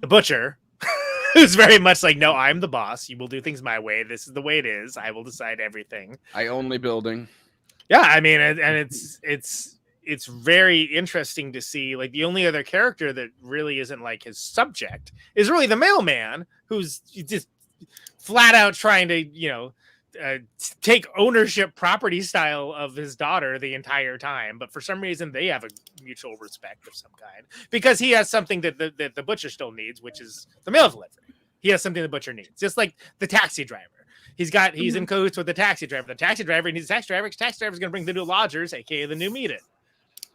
the butcher, who's very much like, no, I'm the boss. You will do things my way. This is the way it is. I will decide everything. I own the building. Yeah, I mean, and it's very interesting to see. Like, the only other character that really isn't like his subject is really the mailman, who's just flat out trying to take ownership property style of his daughter the entire time, but for some reason they have a mutual respect of some kind because he has something that the butcher still needs, which is the mail delivery. He has something the butcher needs, just like the taxi driver. He's in cahoots with the taxi driver. The taxi driver needs a taxi driver. The taxi driver is going to bring the new lodgers, aka the new meat in,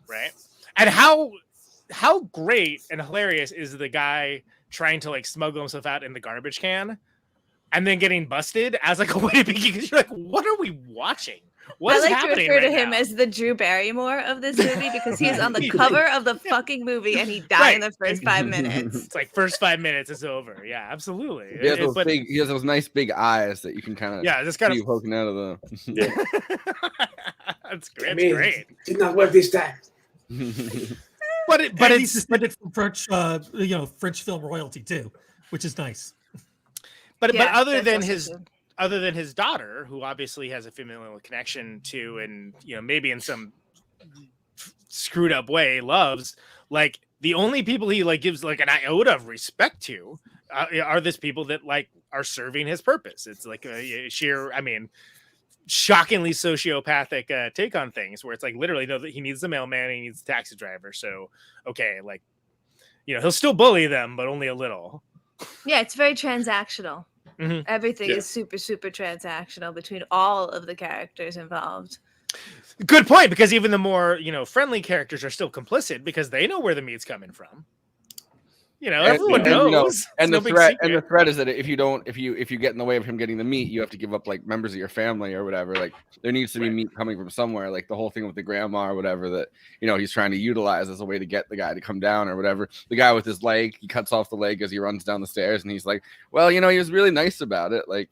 right? And how great and hilarious is the guy trying to like smuggle himself out in the garbage can and then getting busted as like a way to be, because you're like, what are we watching? What's I like to happening refer to right him now? as the Drew Barrymore of this movie because he's on the cover of the fucking movie and he died in the first 5 minutes. It's like first 5 minutes is over. Yeah, absolutely. He has, he has those nice big eyes that you can kind of just kind see of poking out of the. That's great. It's great. Did not work this time. But he's suspended from French, French film royalty too, which is nice. But Yeah, other that's than also true. other than his daughter, who obviously has a familial connection to, and maybe in some screwed up way loves, like the only people he like gives like an iota of respect to are this people that like are serving his purpose. It's like a sheer, shockingly sociopathic take on things, where it's like literally no, that he needs the mailman, he needs the taxi driver. So okay, like he'll still bully them, but only a little. Yeah, it's very transactional. Mm-hmm. Everything is super, super transactional between all of the characters involved. Good point, because even the more friendly characters are still complicit because they know where the meat's coming from. Everyone knows. And the threat is that if you get in the way of him getting the meat, you have to give up like members of your family or whatever. Like there needs to be meat coming from somewhere. Like the whole thing with the grandma or whatever that he's trying to utilize as a way to get the guy to come down or whatever. The guy with his leg, he cuts off the leg as he runs down the stairs, and he's like, "Well, he was really nice about it." Like,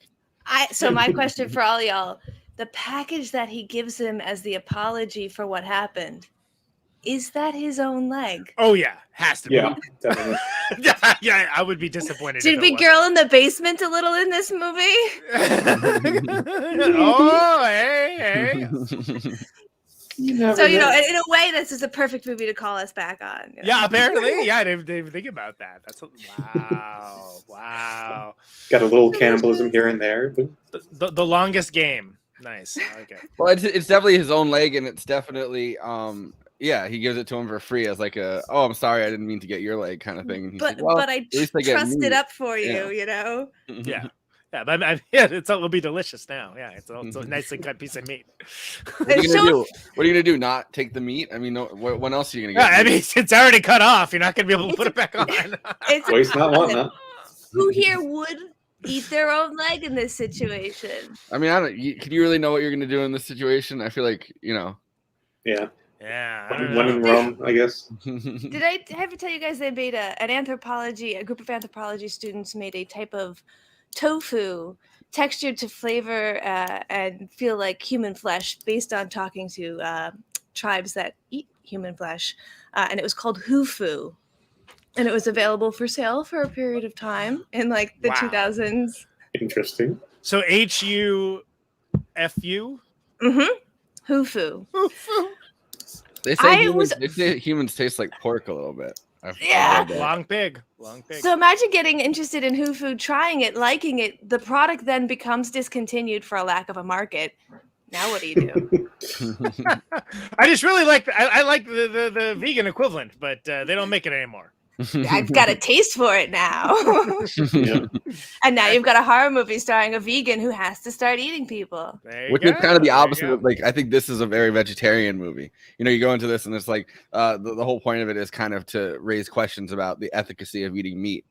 So my question for all y'all: the package that he gives him as the apology for what happened. Is that his own leg? Oh yeah, has to be. Yeah, definitely. yeah, I would be disappointed. Did we girl in the basement a little in this movie? Oh, hey. So in a way, this is a perfect movie to call us back on. Yeah, apparently. Yeah, I didn't even think about that. That's wow. Got a little cannibalism here and there. But... The longest game. Nice. I like it. Well, it's definitely his own leg, and it's definitely he gives it to him for free as like I'm sorry, I didn't mean to get your leg kind of thing. And he's but like, well, I trust it up for you, Yeah. Yeah. Yeah, but it'll be delicious now. Yeah, it's a nicely cut piece of meat. What are you gonna do? Not take the meat? When else are you gonna get? It's already cut off. You're not gonna be able to put it back on. Waste not, want not. Who here would eat their own leg in this situation? Can you really know what you're gonna do in this situation? I feel like Yeah. Yeah. When in Rome, I guess. Did I ever tell you guys they made a group of anthropology students made a type of tofu textured to flavor and feel like human flesh based on talking to tribes that eat human flesh. And it was called hufu. And it was available for sale for a period of time in like the 2000s. Interesting. So HUFU? Mm-hmm. Hufu. They say humans taste like pork a little bit. Long pig. So imagine getting interested in hufu, trying it, liking it. The product then becomes discontinued for a lack of a market. Now what do you do? I just really like I like the vegan equivalent, but they don't make it anymore. I've got a taste for it now. And now you've got a horror movie starring a vegan who has to start eating people. Which is kind of the opposite of, like, I think this is a very vegetarian movie. You go into this and it's like the whole point of it is kind of to raise questions about the efficacy of eating meat.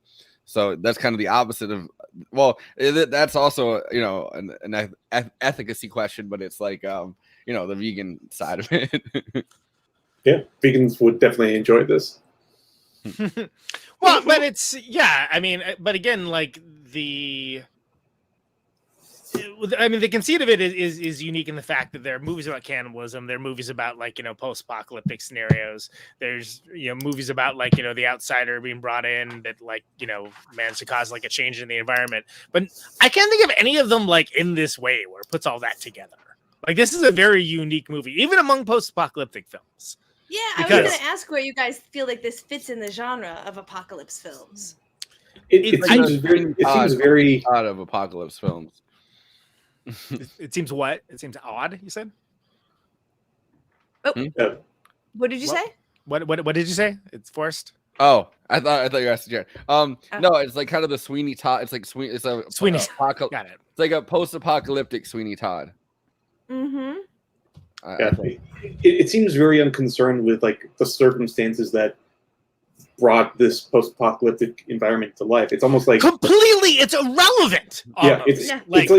So that's kind of the opposite of, well, that's also, an efficacy question, but it's like, the vegan side of it. Yeah, vegans would definitely enjoy this. Well, but but again, like the conceit of it is unique in the fact that there are movies about cannibalism, there are movies about post-apocalyptic scenarios, there's movies about the outsider being brought in that managed to cause a change in the environment, but I can't think of any of them in this way where it puts all that together. This is a very unique movie, even among post-apocalyptic films. Yeah, I was going to ask where you guys feel like this fits in the genre of apocalypse films. It seems very odd of apocalypse films. It seems what? It seems odd, you said? Oh. What did you say? What did you say? It's forced? Oh, I thought you were asking Jared. No, it's like kind of the Sweeney Todd. It's like Sweeney. It's a Sweeney. Got it. It's like a post-apocalyptic Sweeney Todd. Mm-hmm. It seems very unconcerned with the circumstances that brought this post-apocalyptic environment to life. It's almost like completely. It's irrelevant. Yeah, it's like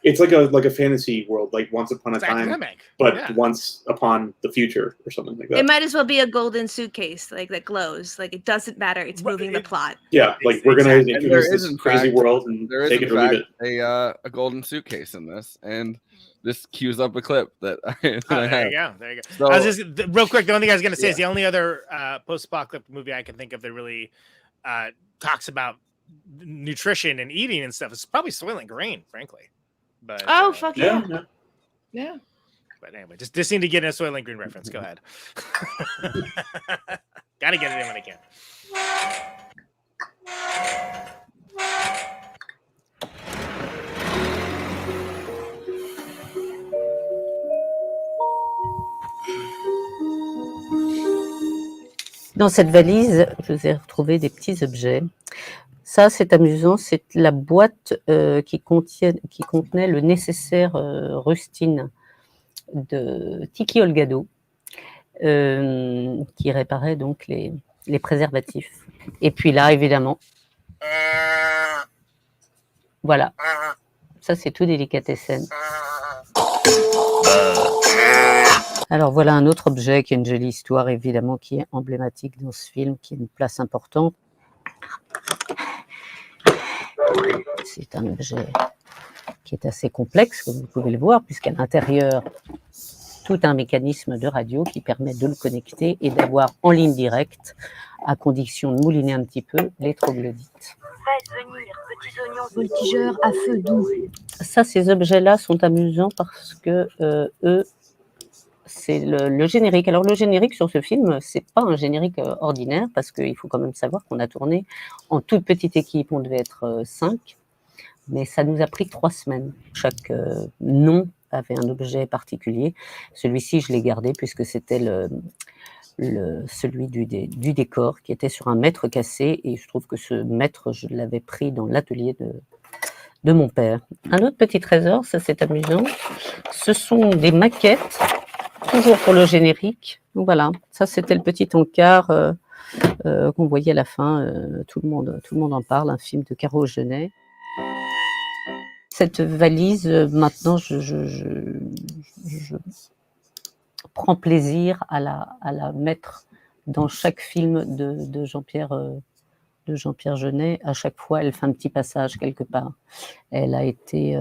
It's like a fantasy world, like Once Upon a It's Time, academic. but Yeah. Once Upon the Future or something like that. It might as well be a golden suitcase, like that glows. Like it doesn't matter. It's moving the plot. Yeah, like we're gonna And there introduce is, this in crazy fact, world and there is take in it or leave fact it. a golden suitcase in this, and this cues up a clip that I Oh, there have. you go. There you go. So, I was just real quick. The only thing I was going to say Yeah. is the only other post-apocalyptic movie I can think of that really talks about nutrition and eating and stuff is probably Soylent Green, frankly. But Oh fuck yeah. Yeah. but anyway, just need to get in a Soylent Green reference. Go ahead. Got to get it in when I can. Dans cette valise, je vous ai retrouvé des petits objets. Ça, c'est amusant, c'est la boîte qui contenait le nécessaire rustine de Tiki Olgado, qui réparait donc les préservatifs. Et puis là, évidemment, voilà, ça c'est tout Delicatessen. Alors voilà un autre objet qui a une jolie histoire, évidemment, qui est emblématique dans ce film, qui a une place importante. C'est un objet qui est assez complexe, comme vous pouvez le voir, puisqu'à l'intérieur, tout un mécanisme de radio qui permet de le connecter et d'avoir en ligne directe, à condition de mouliner un petit peu, les troglodytes. Faites venir petits oignons voltigeurs à feu doux. Ça, ces objets-là sont amusants parce que eux, c'est le générique. Alors le générique sur ce film, c'est pas un générique ordinaire parce qu'il faut quand même savoir qu'on a tourné en toute petite équipe. On devait être 5, mais ça nous a pris 3 semaines. Chaque nom avait un objet particulier. Celui-ci, je l'ai gardé puisque c'était celui du décor qui était sur un mètre cassé et je trouve que ce mètre, je l'avais pris dans l'atelier de mon père. Un autre petit trésor, ça c'est amusant, ce sont des maquettes, toujours pour le générique. Donc voilà, ça c'était le petit encart qu'on voyait à la fin, tout le monde en parle, un film de Caro Jeunet. Cette valise, maintenant, je prends plaisir à la mettre dans chaque film de Jean-Pierre Jeunet. À chaque fois, elle fait un petit passage quelque part. Elle a été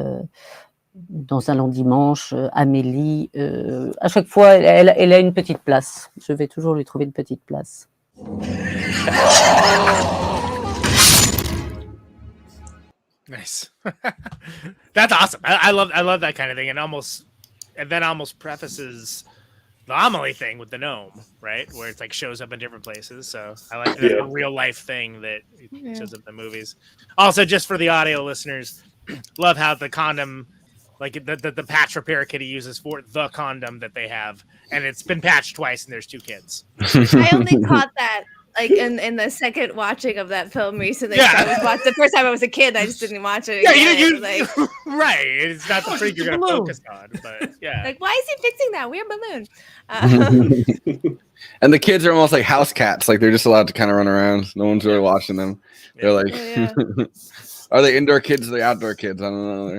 dans Un long dimanche, Amélie. À chaque fois, elle a une petite place. Je vais toujours lui trouver une petite place. Nice. That's awesome. I love that kind of thing, and that almost prefaces the Amélie thing with the gnome, right? Where it's like shows up in different places. So I like the real life thing that shows up in the movies. Also, just for the audio listeners, love how the condom, like the patch repair kit he uses for the condom that they have, and it's been patched twice, and there's 2 kids. I only caught that like in the second watching of that film recently. Yeah. So the first time I was a kid, I just didn't watch it. Yeah, again. you like right. It's not the freak you're gonna focus on, but yeah. like why is he fixing that weird balloon? And the kids are almost like house cats. Like they're just allowed to kind of run around. No one's really watching them. They're like, are they indoor kids or the outdoor kids? I don't know.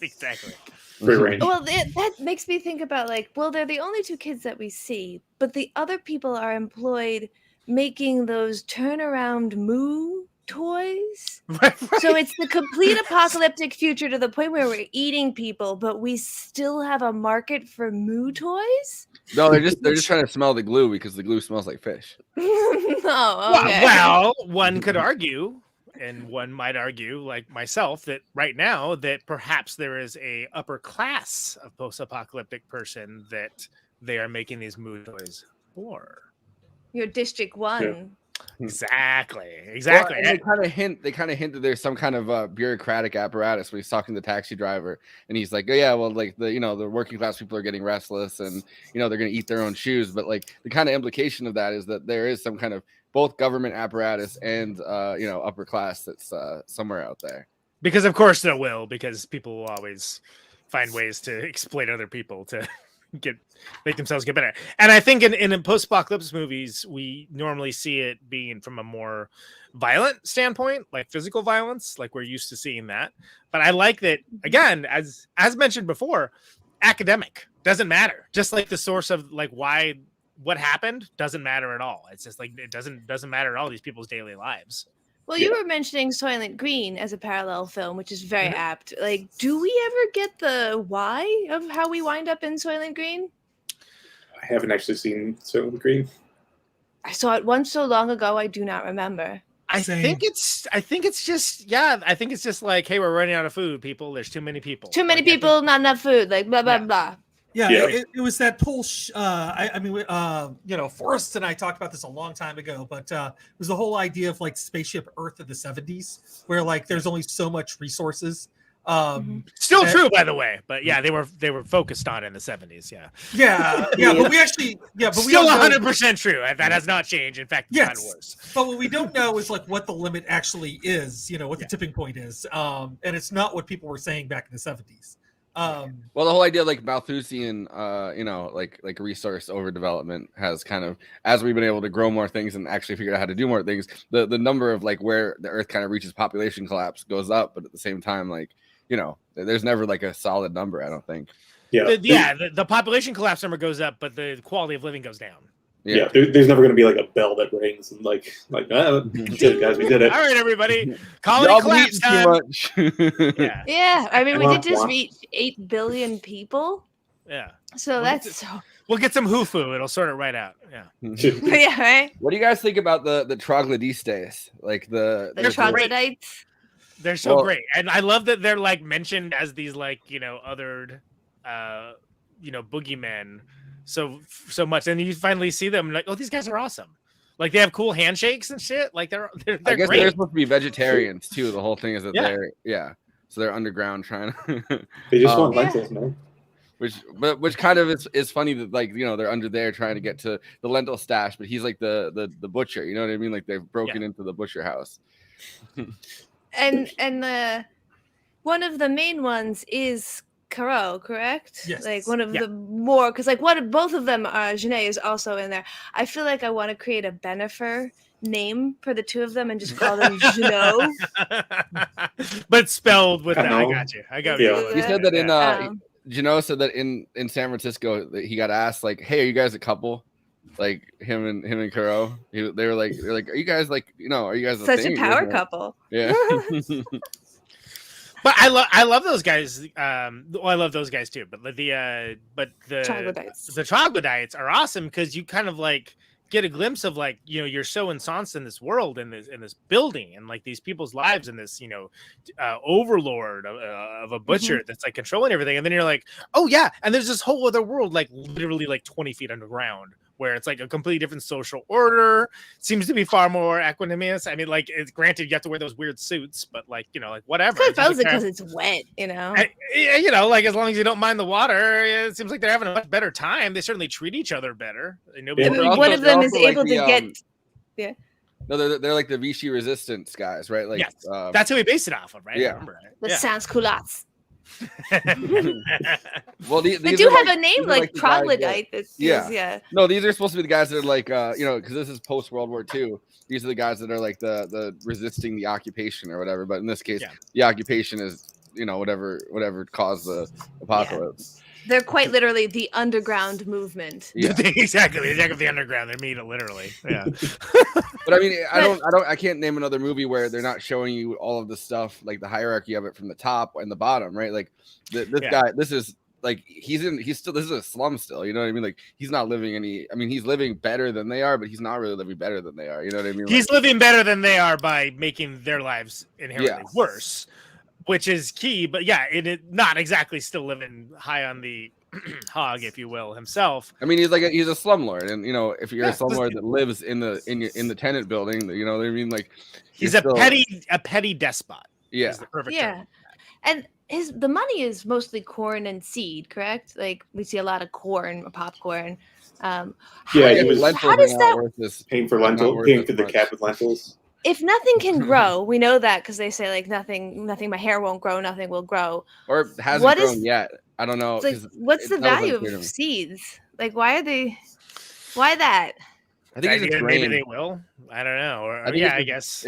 Exactly. Well, that makes me think about like, well, they're the only 2 kids that we see, but the other people are employed making those turnaround moo toys. So it's the complete apocalyptic future to the point where we're eating people, but we still have a market for moo toys. No, they're just trying to smell the glue because the glue smells like fish. Oh, okay. Well, one could argue, and one might argue, like myself, that right now that perhaps there is a upper class of post-apocalyptic person that they are making these moo toys for. Your District 1. Yeah. Exactly. Well, and they kind of hint that there's some kind of bureaucratic apparatus when he's talking to the taxi driver, and he's like, "Oh yeah, well, like the working class people are getting restless, and they're going to eat their own shoes." But like the kind of implication of that is that there is some kind of both government apparatus and upper class that's somewhere out there. Because of course there will, because people will always find ways to exploit other people to make themselves get better. And I think in post-apocalypse movies, we normally see it being from a more violent standpoint, like physical violence, like we're used to seeing that. But I like that, again, as mentioned before, academic doesn't matter. Just like the source of like what happened doesn't matter at all. It's just like it doesn't matter at all these people's daily lives. Well, you were mentioning Soylent Green as a parallel film, which is very apt. Like, do we ever get the why of how we wind up in Soylent Green? I haven't actually seen Soylent Green. I saw it once so long ago, I do not remember. I think it's just like, hey, we're running out of food, people. There's too many people. Too many people, not enough food. Like blah blah blah. Yeah, it was that whole. Forrest and I talked about this a long time ago, but it was the whole idea of like Spaceship Earth of the 70s, where like there's only so much resources. Still true, by the way, but yeah, they were focused on it in the 70s. Yeah, but we actually, but still 100% true. That has not changed. In fact, it's gotten worse. But what we don't know is like what the limit actually is. What the tipping point is, and it's not what people were saying back in the 70s. Well, the whole idea, like Malthusian, like resource overdevelopment has kind of, as we've been able to grow more things and actually figure out how to do more things, the number of like where the Earth kind of reaches population collapse goes up, but at the same time, like, there's never like a solid number, I don't think. The population collapse number goes up, but the quality of living goes down. Yeah, there's never going to be like a bell that rings and like we did it, guys, we did it. All right, everybody, colony collapse time. Yeah, I mean, we did just reach 8 billion people. Yeah. So we'll get some hufu. It'll sort it right out. Yeah. Yeah, right. What do you guys think about the troglodytes? Like the troglodytes? They're so great, and I love that they're like mentioned as these like othered, boogeymen. So much, and you finally see them like, oh, these guys are awesome. Like they have cool handshakes and shit. Like they're I guess great. they're supposed to be vegetarians too. The whole thing is that so they're underground trying to. They just want lentils, man. Which kind of is funny that like they're under there trying to get to the lentil stash, but he's like the butcher. You know what I mean? Like they've broken into the butcher house. and one of the main ones is Caro, correct? Yes. Like one of the more, because like both of them, Jeunet is also in there. I feel like I want to create a Bennifer name for the two of them and just call them Jeannot. But spelled with that. I got you. He said that in Jeannot said that in San Francisco that he got asked like, hey, are you guys a couple? Like him and Caro. They were like, are you guys like, are you guys such a power couple? Yeah. But I love those guys. I love those guys too. But the troglodytes are awesome because you kind of like get a glimpse of like you're so ensconced in this world in this building and like these people's lives and this overlord of a butcher that's like controlling everything, and then you're like, oh yeah, and there's this whole other world like literally like 20 feet underground where it's like a completely different social order. Seems to be far more equanimous. I mean, like, it's granted you have to wear those weird suits, but like, like whatever. It's because it's wet, like as long as you don't mind the water, it seems like they're having a much better time. They certainly treat each other better. One of them is able to get. Yeah. No, they're like the Vichy resistance guys, right? Like, yes. That's who we based it off of, right? Yeah. I remember it. The sans-culottes. Well, they do have a name like troglodyte. No, these are supposed to be the guys that are like, because this is post World War II. These are the guys that are like the resisting the occupation or whatever. But in this case, the occupation is whatever caused the apocalypse. They're quite literally the underground movement. Yeah. Exactly. The Jack of the Underground. They mean it literally. Yeah. But I mean, I can't name another movie where they're not showing you all of the stuff, like the hierarchy of it from the top and the bottom, right? Like this guy, this is like, this is a slum still, you know what I mean? Like he's not living he's living better than they are, but he's not really living better than they are. You know what I mean? He's living better than they are by making their lives inherently worse. Which is key, but it not exactly still living high on the hog, if you will, himself. I mean, he's a slumlord, and if you're a slumlord that lives in the tenant building, you know what I mean? Like he's a petty despot. Yeah, is the perfect term. And the money is mostly corn and seed, correct? Like we see a lot of corn, popcorn. He was paying for the cat with lentils. If nothing can grow, we know that because they say like nothing. My hair won't grow. Nothing will grow. Or hasn't grown yet. I don't know. It's like, 'cause what's the that was value unclear to of me. seeds? Like, why that? I think it's just Maybe grain. they will. I don't know. Or, I think yeah, I it's, guess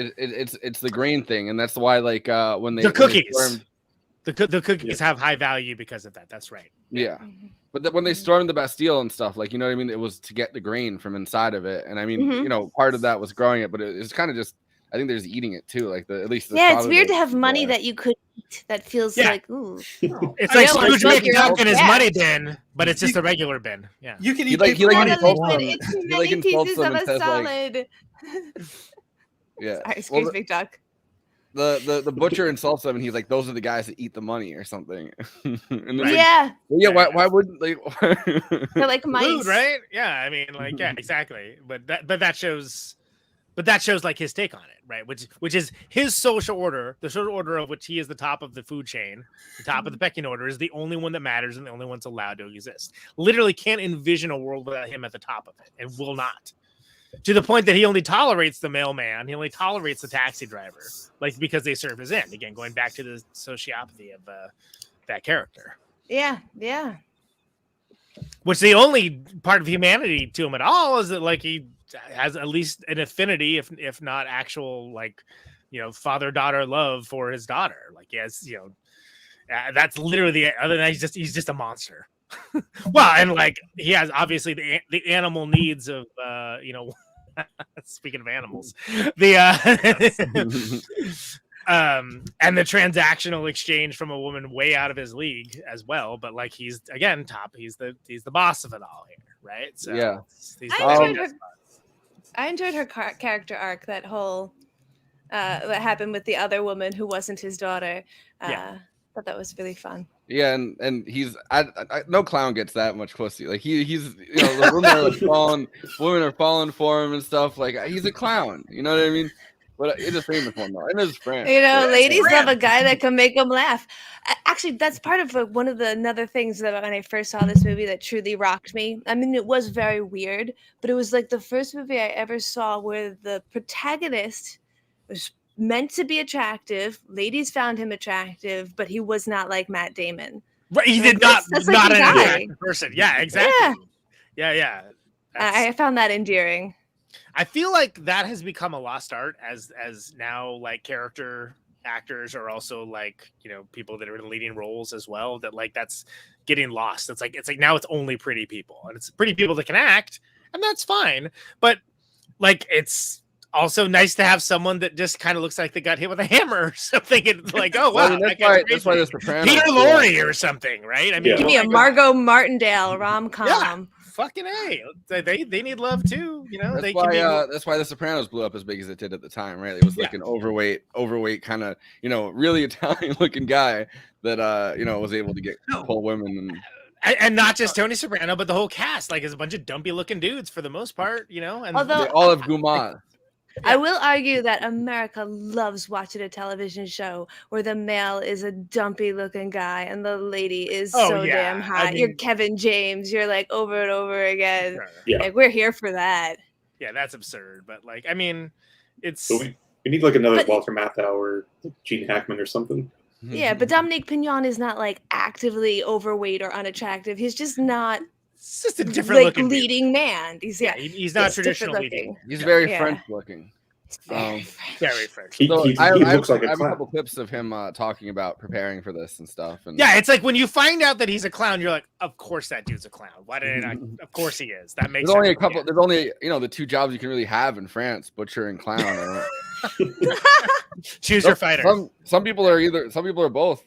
it's the grain thing, and that's why like when they the when they cookies. stormed- The cookies have high value because of that. That's right. yeah. But when they stormed the Bastille and stuff, like, you know what I mean, it was to get the grain from inside of it, and I mean, Mhm. you know, part of that was growing it, but it's kind of just, I think there's eating it too, like at least the Yeah, it's father weird to did. have money that you could eat. That feels Yeah. like, ooh. It's I like don't wanna Scrooge smoke your own McDuck in his gas. money bin, but it's just a regular bin. Yeah. You can He eat like he like One of insults the them. it's He many like insults pieces them of and a says like, solid. yeah. Sorry, Well, Scrooge McDuck. the butcher insults them, and he's like, those are the guys that eat the money or something. And it's like, Yeah. well, yeah. Why wouldn't they? They're like mice. Food, right? Yeah, I mean, like, yeah, exactly. But that shows like his take on it, right? Which is his social order, the social order of which he is the top of the food chain, the top of the pecking order, is the only one that matters and the only one that's allowed to exist. Literally can't envision a world without him at the top of it, and will not. To the point that he only tolerates the mailman, he only tolerates the taxi driver, like, because they serve his end. Again, going back to the sociopathy of that character. Yeah, yeah. Which the only part of humanity to him at all is that, like, he has at least an affinity, if not actual, like, you know, father-daughter love for his daughter. Like, yes, you know, that's literally other than that, he's just a monster. Well, and like he has obviously the animal needs of you know. Speaking of animals, the and the transactional exchange from a woman way out of his league as well. But like, he's again top. He's the boss of it all here, right? So Yeah. I enjoyed her character arc. That whole what happened with the other woman who wasn't his daughter. Thought that was really fun. Yeah, and he's no clown gets that much pussy. Like he's you know, the women are falling for him and stuff. Like, he's a clown. You know what I mean? But it's a famous one though, and it's France. You know, ladies love a guy that can make them laugh. Actually, that's part of one of the another things that when I first saw this movie that truly rocked me. I mean, it was very weird, but it was like the first movie I ever saw where the protagonist was meant to be attractive. Ladies found him attractive, but he was not like Matt Damon. Right, he did that's not like an a guy. attractive person. Yeah, exactly. Yeah. I found that endearing. I feel like that has become a lost art as now, like, character actors are also, like, you know, people that are in leading roles as well, that like that's getting lost. It's like now it's only pretty people, and it's pretty people that can act, and that's fine. But like, it's also nice to have someone that just kind of looks like they got hit with a hammer or something, and like, oh wow, Well, I mean, that's why The Sopranos. Peter Lorre or something, right? I mean, Give me a Margot Martindale rom-com. Yeah, fucking A. They need love too, you know. That's why The Sopranos blew up as big as it did at the time, right? It was like an overweight kind of, you know, really Italian-looking guy that you know, was able to get pull women and not just Tony Soprano, but the whole cast, like, is a bunch of dumpy-looking dudes for the most part, you know. And Although they all have Gumat. I will argue that America loves watching a television show where the male is a dumpy looking guy and the lady is damn hot. I mean, you're Kevin James. You're like over and over again. Yeah. Like, we're here for that. Yeah, that's absurd. But like, I mean, it's So we need like another Walter Matthau or Gene Hackman or something. Yeah, but Dominique Pignon is not like actively overweight or unactive. He's just not. It's just a different like looking leading man. He's he's not traditional leading. He's very French looking. Very French. He looks like I a have a clown. couple clips of him talking about preparing for this and stuff. And Yeah, it's like when you find out that he's a clown, you're like, of course that dude's a clown. Why did I not? Of course he is. That makes there's only a sense. couple. There's only, you know, the two jobs you can really have in France: butcher and clown. Choose your fighter. Some people are both.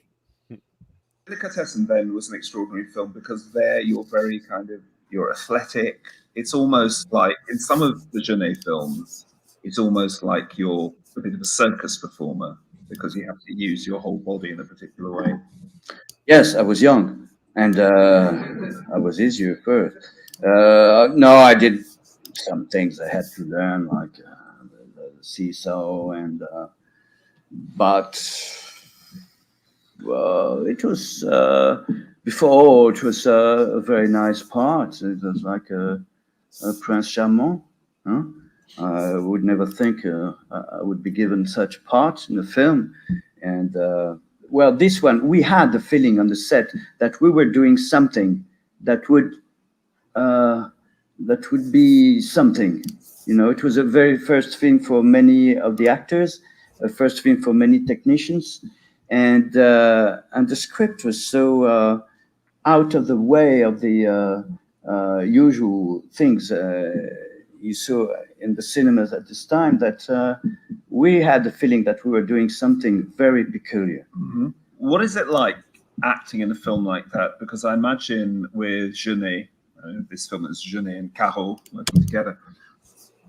Delicatessen then was an extraordinary film because there you're athletic. It's almost like in some of the Jeunet films, it's almost like you're a bit of a circus performer because you have to use your whole body in a particular way. Yes, I was young and I was easier first. No, I did some things I had to learn, like the seesaw, and but. Well, it was before. It was a very nice part. It was like a Prince Charmant. Huh? I would never think I would be given such part in the film, and well, this one, we had the feeling on the set that we were doing something that would be something. You know, it was a very first film for many of the actors, a first film for many technicians, and the script was so out of the way of the usual things you saw in the cinemas at this time, that we had the feeling that we were doing something very peculiar. Mm-hmm. What is it like acting in a film like that? Because I imagine with Jeunet, this film is Jeunet and Caro working together,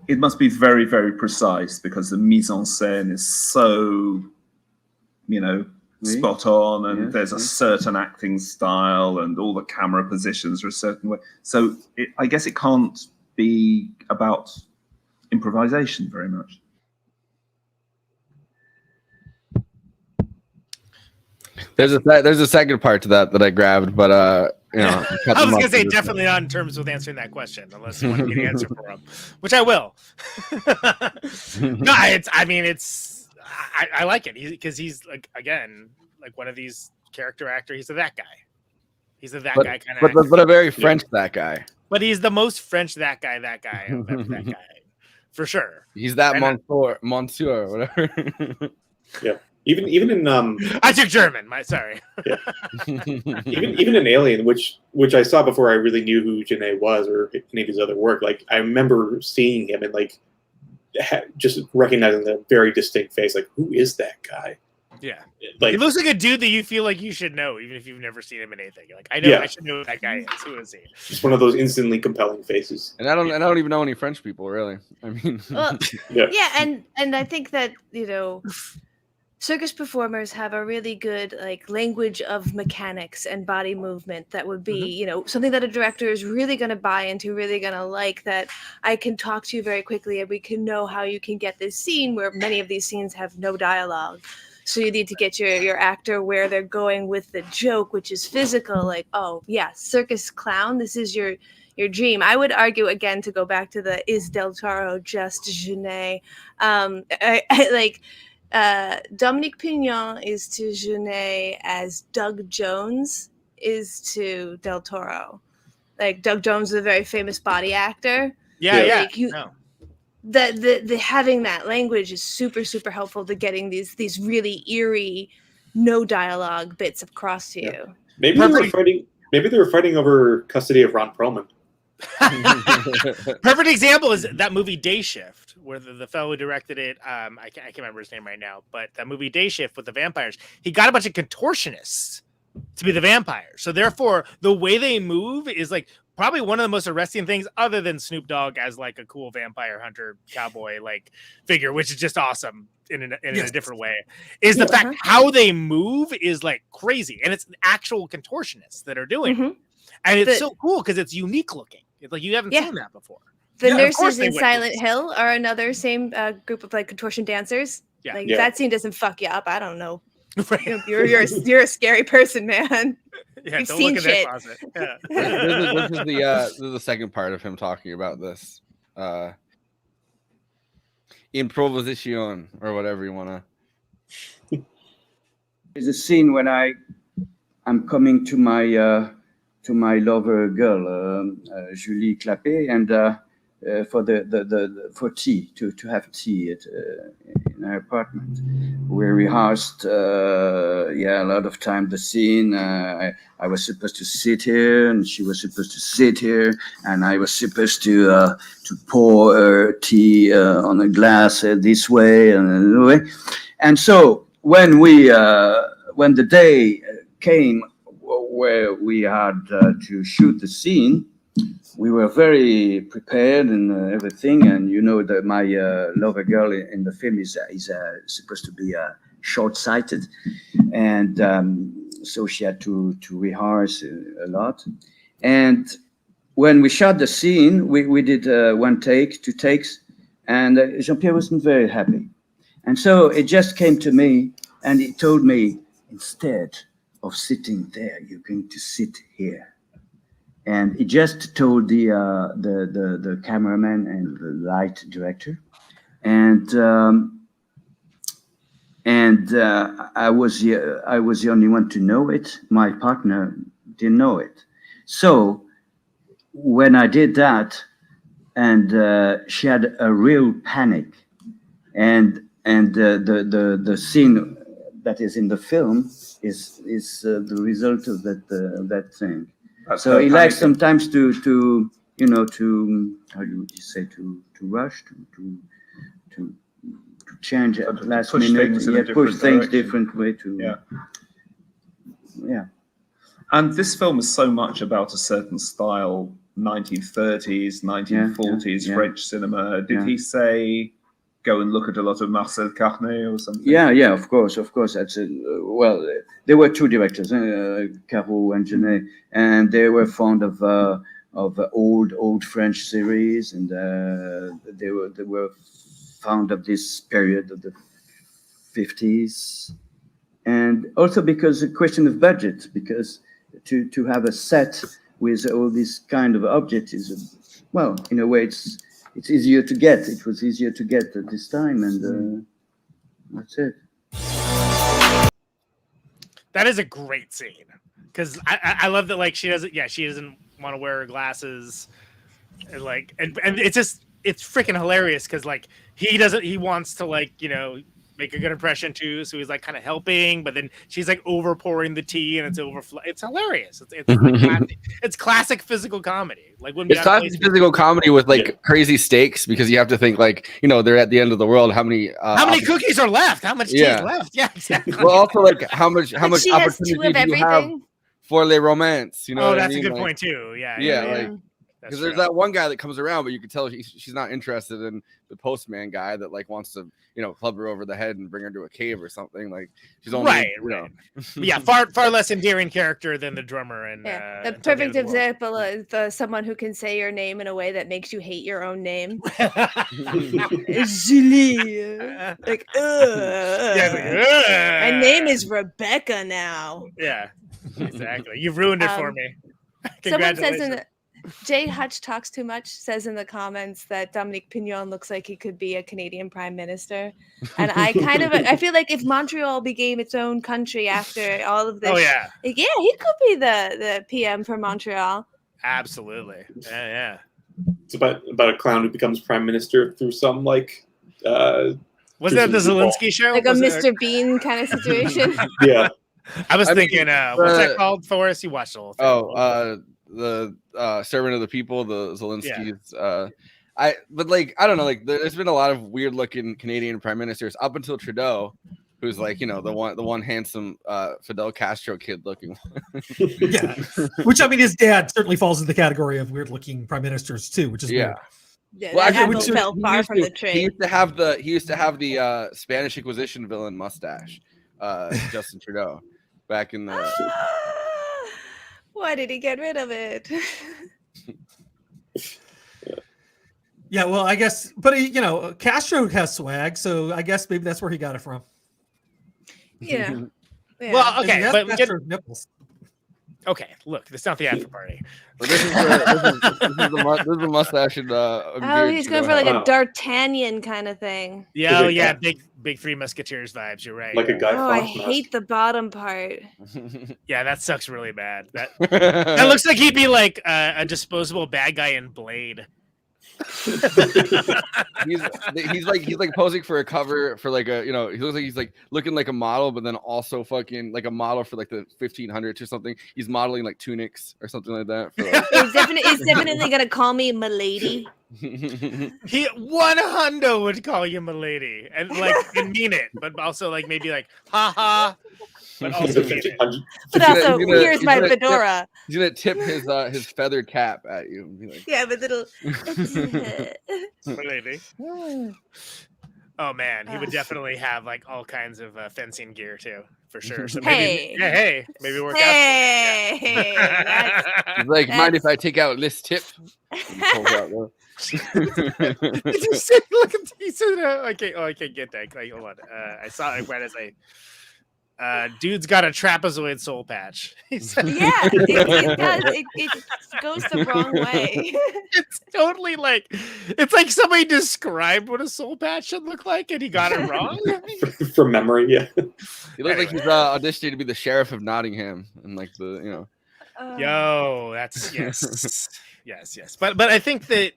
it must be very, very precise because the mise en scène is so, you know, spot on, and there's a certain acting style, and all the camera positions are a certain way. So I guess it can't be about improvisation very much. There's a second part to that I grabbed, but you know, I was gonna say definitely not in terms with answering that question, unless you want me to answer for him, which I will. No, I like it because he's like, again, like one of these character actors. He's a that guy. He's a that guy kind of. But a very French that guy. But he's the most French that guy of that guy for sure. He's that monsieur, whatever. Yeah. Even in I took German. Sorry. Yeah. even in Alien, which I saw before I really knew who Jeunet was or any of his other work. Like I remember seeing him and like just recognizing the very distinct face. Like, who is that guy? Yeah, like he looks like a dude that you feel like you should know, even if you've never seen him in anything. Like I know, I should know who that guy is. Who is he? Just one of those instantly compelling faces. And I don't even know any French people really. I mean, well, and I think that, you know, circus performers have a really good like language of mechanics and body movement that would be, you know, something that a director is really going to buy into, really going to like, that I can talk to you very quickly and we can know how you can get this scene where many of these scenes have no dialogue. So you need to get your actor where they're going with the joke, which is physical. Like, oh yeah, circus clown, this is your dream. I would argue again to go back to the is Del Toro just Jeunet? I like Dominique Pignon is to Jeunet as Doug Jones is to Del Toro. Like Doug Jones is a very famous body actor. Yeah. Like the having that language is super, super helpful to getting these really eerie, no dialogue bits across to you. Maybe they were fighting over custody of Ron Perlman. Perfect example is that movie Day Shift, where the fellow who directed it, I can't remember his name right now, but that movie Day Shift with the vampires, he got a bunch of contortionists to be the vampires. So therefore, the way they move is like probably one of the most arresting things, other than Snoop Dogg as like a cool vampire hunter cowboy like figure, which is just awesome in a different way, is the fact how they move is like crazy, and it's actual contortionists that are doing it. And it's so cool because it's unique looking. It's like you haven't seen that before. The nurses in Silent Hill are another same group of like contortion dancers. Yeah. Like that scene doesn't fuck you up. I don't know. You're a scary person, man. Yeah, You've don't seen look in shit. that closet. Yeah. this is the second part of him talking about this improvisation or whatever you want to. There's a scene when I'm coming to my lover girl, Julie Clapet, and for tea to have tea in her apartment. We rehearsed a lot of time the scene. I was supposed to sit here, and she was supposed to sit here, and I was supposed to pour her tea on a glass this way and that way. And so when the day came where we had to shoot the scene, we were very prepared and everything. And you know that my lover girl in the film is supposed to be short-sighted, and so she had to rehearse a lot. And when we shot the scene, we did 1 take, 2 takes, and Jean-Pierre wasn't very happy. And so it just came to me, and he told me, instead of sitting there, you're going to sit here. And he just told the cameraman and the light director, and and I was the only one to know it. My partner didn't know it. So when I did that, and she had a real panic, and the scene that is in the film is the result of that thing. So he likes sometimes to how do you say to rush to change at the last minute. Push things different way to yeah. And this film is so much about a certain style, 1930s, 1940s French cinema. Did he say, go and look at a lot of Marcel Carné or something? Yeah, of course. That's well, there were two directors, Caro and Jeunet, and they were fond of old French series, and they were fond of this period of the 50s, and also because a question of budget, because to have a set with all these kind of objects is, well, in a way it's easier to get. It was easier to get at this time, and that's it. That is a great scene, because I love that, like, she doesn't want to wear her glasses, and like and it's freaking hilarious, because like he wants to, like, make a good impression too, so he's like kind of helping, but then she's like over pouring the tea and it's overflow. It's hilarious. It's classic physical comedy. Like when it's classic physical comedy with like crazy stakes, because you have to think like, they're at the end of the world. How many cookies are left? How much tea is left? Yeah, exactly. Well, also like how much opportunity do you have for le romance? That's a good point too. Yeah. Like, because there's that one guy that comes around, but you can tell she's not interested in the postman guy that like wants to, club her over the head and bring her to a cave or something. Like she's only right. Yeah, far less endearing character than the drummer. And the perfect example is someone who can say your name in a way that makes you hate your own name. Julie, like, my name is Rebecca now. Yeah, exactly. You've ruined it for me. Someone says Jay Hutch talks too much, says in the comments that Dominique Pignon looks like he could be a Canadian prime minister. And I feel like if Montreal became its own country after all of this, he could be the PM for Montreal. Absolutely. Yeah. It's about a clown who becomes prime minister through some like was that the Zelensky show? Like was a Mr. Bean kind of situation? Yeah. I was thinking what's that called, Forrest? You watched the whole thing. The servant of the people, the Zelensky's. But like, I don't know, like there's been a lot of weird looking Canadian prime ministers up until Trudeau, who's like, the one handsome Fidel Castro kid looking. Yeah, which I mean, his dad certainly falls in the category of weird looking prime ministers too, which is weird. Yeah, well, actually, fell far from the train. He used to have the Spanish Inquisition villain mustache, Justin Trudeau, back in the. Why did he get rid of it? Yeah, well, I guess, but Castro has swag, so I guess maybe that's where he got it from. Yeah. Well, okay, but nipples. Okay, look, it's not the after party. This is the mustache and he's going for like a D'Artagnan kind of thing. Yeah, big Three Musketeers vibes. You're right. Like a guy. I hate the bottom part. Yeah, that sucks really bad. That looks like he'd be like a disposable bad guy in Blade. he's like posing for a cover for like a he looks like he's like looking like a model, but then also fucking like a model for like the 1500s or something. He's modeling like tunics or something like that. For, like... he's definitely gonna call me milady. He 100 would call you milady and like and mean it, but also like maybe like haha. But also, here's my fedora. He's gonna tip his feathered cap at you. And be like, yeah, but it'll. Maybe. Oh man, he would definitely have like all kinds of fencing gear too, for sure. So maybe, maybe work out. He's like, mind if I take out this tip? Did you say? Look at you said. I can't get that. Like, hold on. I saw it right as I. Dude's got a trapezoid soul patch. Yeah, it does. It goes the wrong way. It's totally like, it's like somebody described what a soul patch should look like, and he got it wrong. From memory, yeah. He looks like he's auditioning to be the sheriff of Nottingham, and like Yo, that's yes. But I think that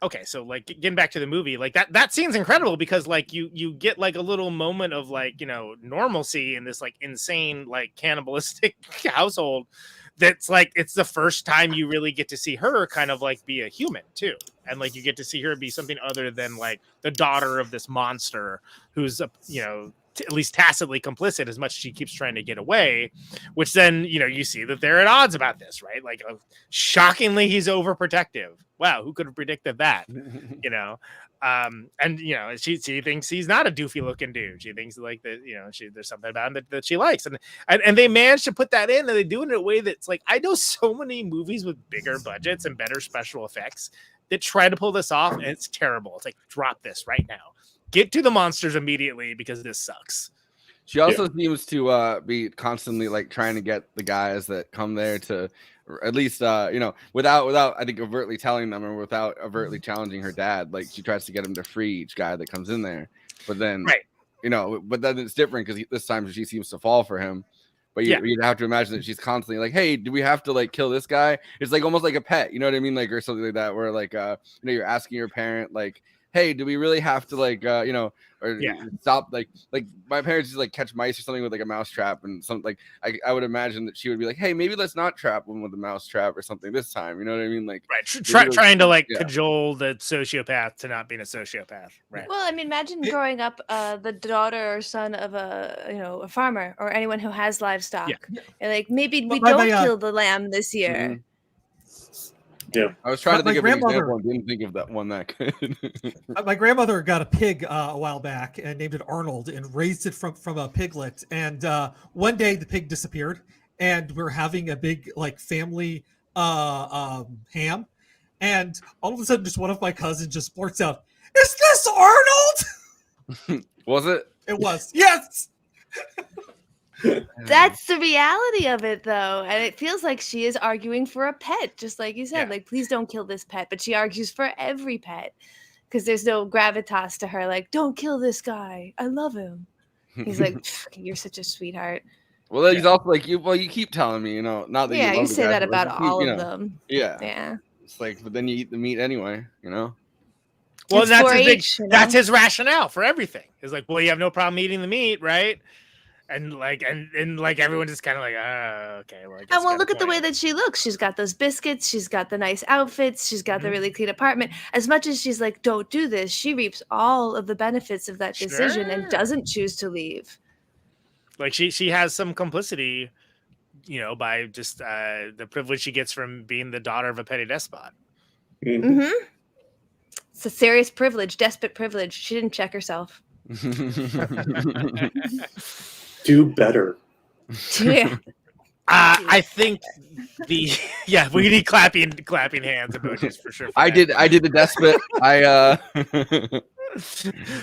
okay, so like getting back to the movie, like that scene's incredible because like you get like a little moment of like, normalcy in this like insane like cannibalistic household. That's like, it's the first time you really get to see her kind of like be a human too, and like you get to see her be something other than like the daughter of this monster who's at least tacitly complicit as much as she keeps trying to get away, which then, you see that they're at odds about this, right? Like, shockingly, he's overprotective. Wow, who could have predicted that? And she thinks he's not a doofy looking dude. She thinks like that, there's something about him that she likes, and they managed to put that in, and they do it in a way that's like, I know so many movies with bigger budgets and better special effects that try to pull this off, and it's terrible. It's like, drop this right now. Get to the monsters immediately because this sucks. She also seems to be constantly like trying to get the guys that come there to at least without I think overtly telling them or without overtly challenging her dad. Like she tries to get him to free each guy that comes in there, but then but then it's different because this time she seems to fall for him. But you'd have to imagine that she's constantly like, hey, do we have to like kill this guy? It's like almost like a pet, you know what I mean? Like, or something like that, where like you're asking your parent like, hey, do we really have to like stop like my parents just like catch mice or something with like a mouse trap and something like I would imagine that she would be like, hey, maybe let's not trap them with a mouse trap or something this time, you know what I mean? Like trying to like cajole the sociopath to not being a sociopath, right? Well, I mean, imagine growing up the daughter or son of a farmer or anyone who has livestock. And like, maybe we don't kill the lamb this year. Mm-hmm. Yeah, I was trying to think of an example and didn't think of that one that good. My grandmother got a pig a while back and named it Arnold and raised it from a piglet. And one day the pig disappeared, and we're having a big like family ham, and all of a sudden, just one of my cousins just blurts out, "Is this Arnold?" Was it? It was. Yes. That's the reality of it, though, and it feels like she is arguing for a pet, just like you said. Like, please don't kill this pet, but she argues for every pet because there's no gravitas to her. Like, don't kill this guy. I love him. He's like, you're such a sweetheart. Well, he's also like, you keep telling me, not that. Yeah, you you say that about like, all of them. Yeah. It's like, but then you eat the meat anyway, Well, it's that's his rationale for everything. It's like, well, you have no problem eating the meat, right? And like, and like everyone just kind of like, okay. Well, and well, look at the way that she looks. She's got those biscuits. She's got the nice outfits. She's got the really clean apartment. As much as she's like, don't do this, she reaps all of the benefits of that decision and doesn't choose to leave. Like she has some complicity, by just the privilege she gets from being the daughter of a petty despot. Mm-hmm. It's a serious privilege, despot privilege. She didn't check herself. Do better. Yeah. I think we need clapping hands emojis for sure. I did the despot.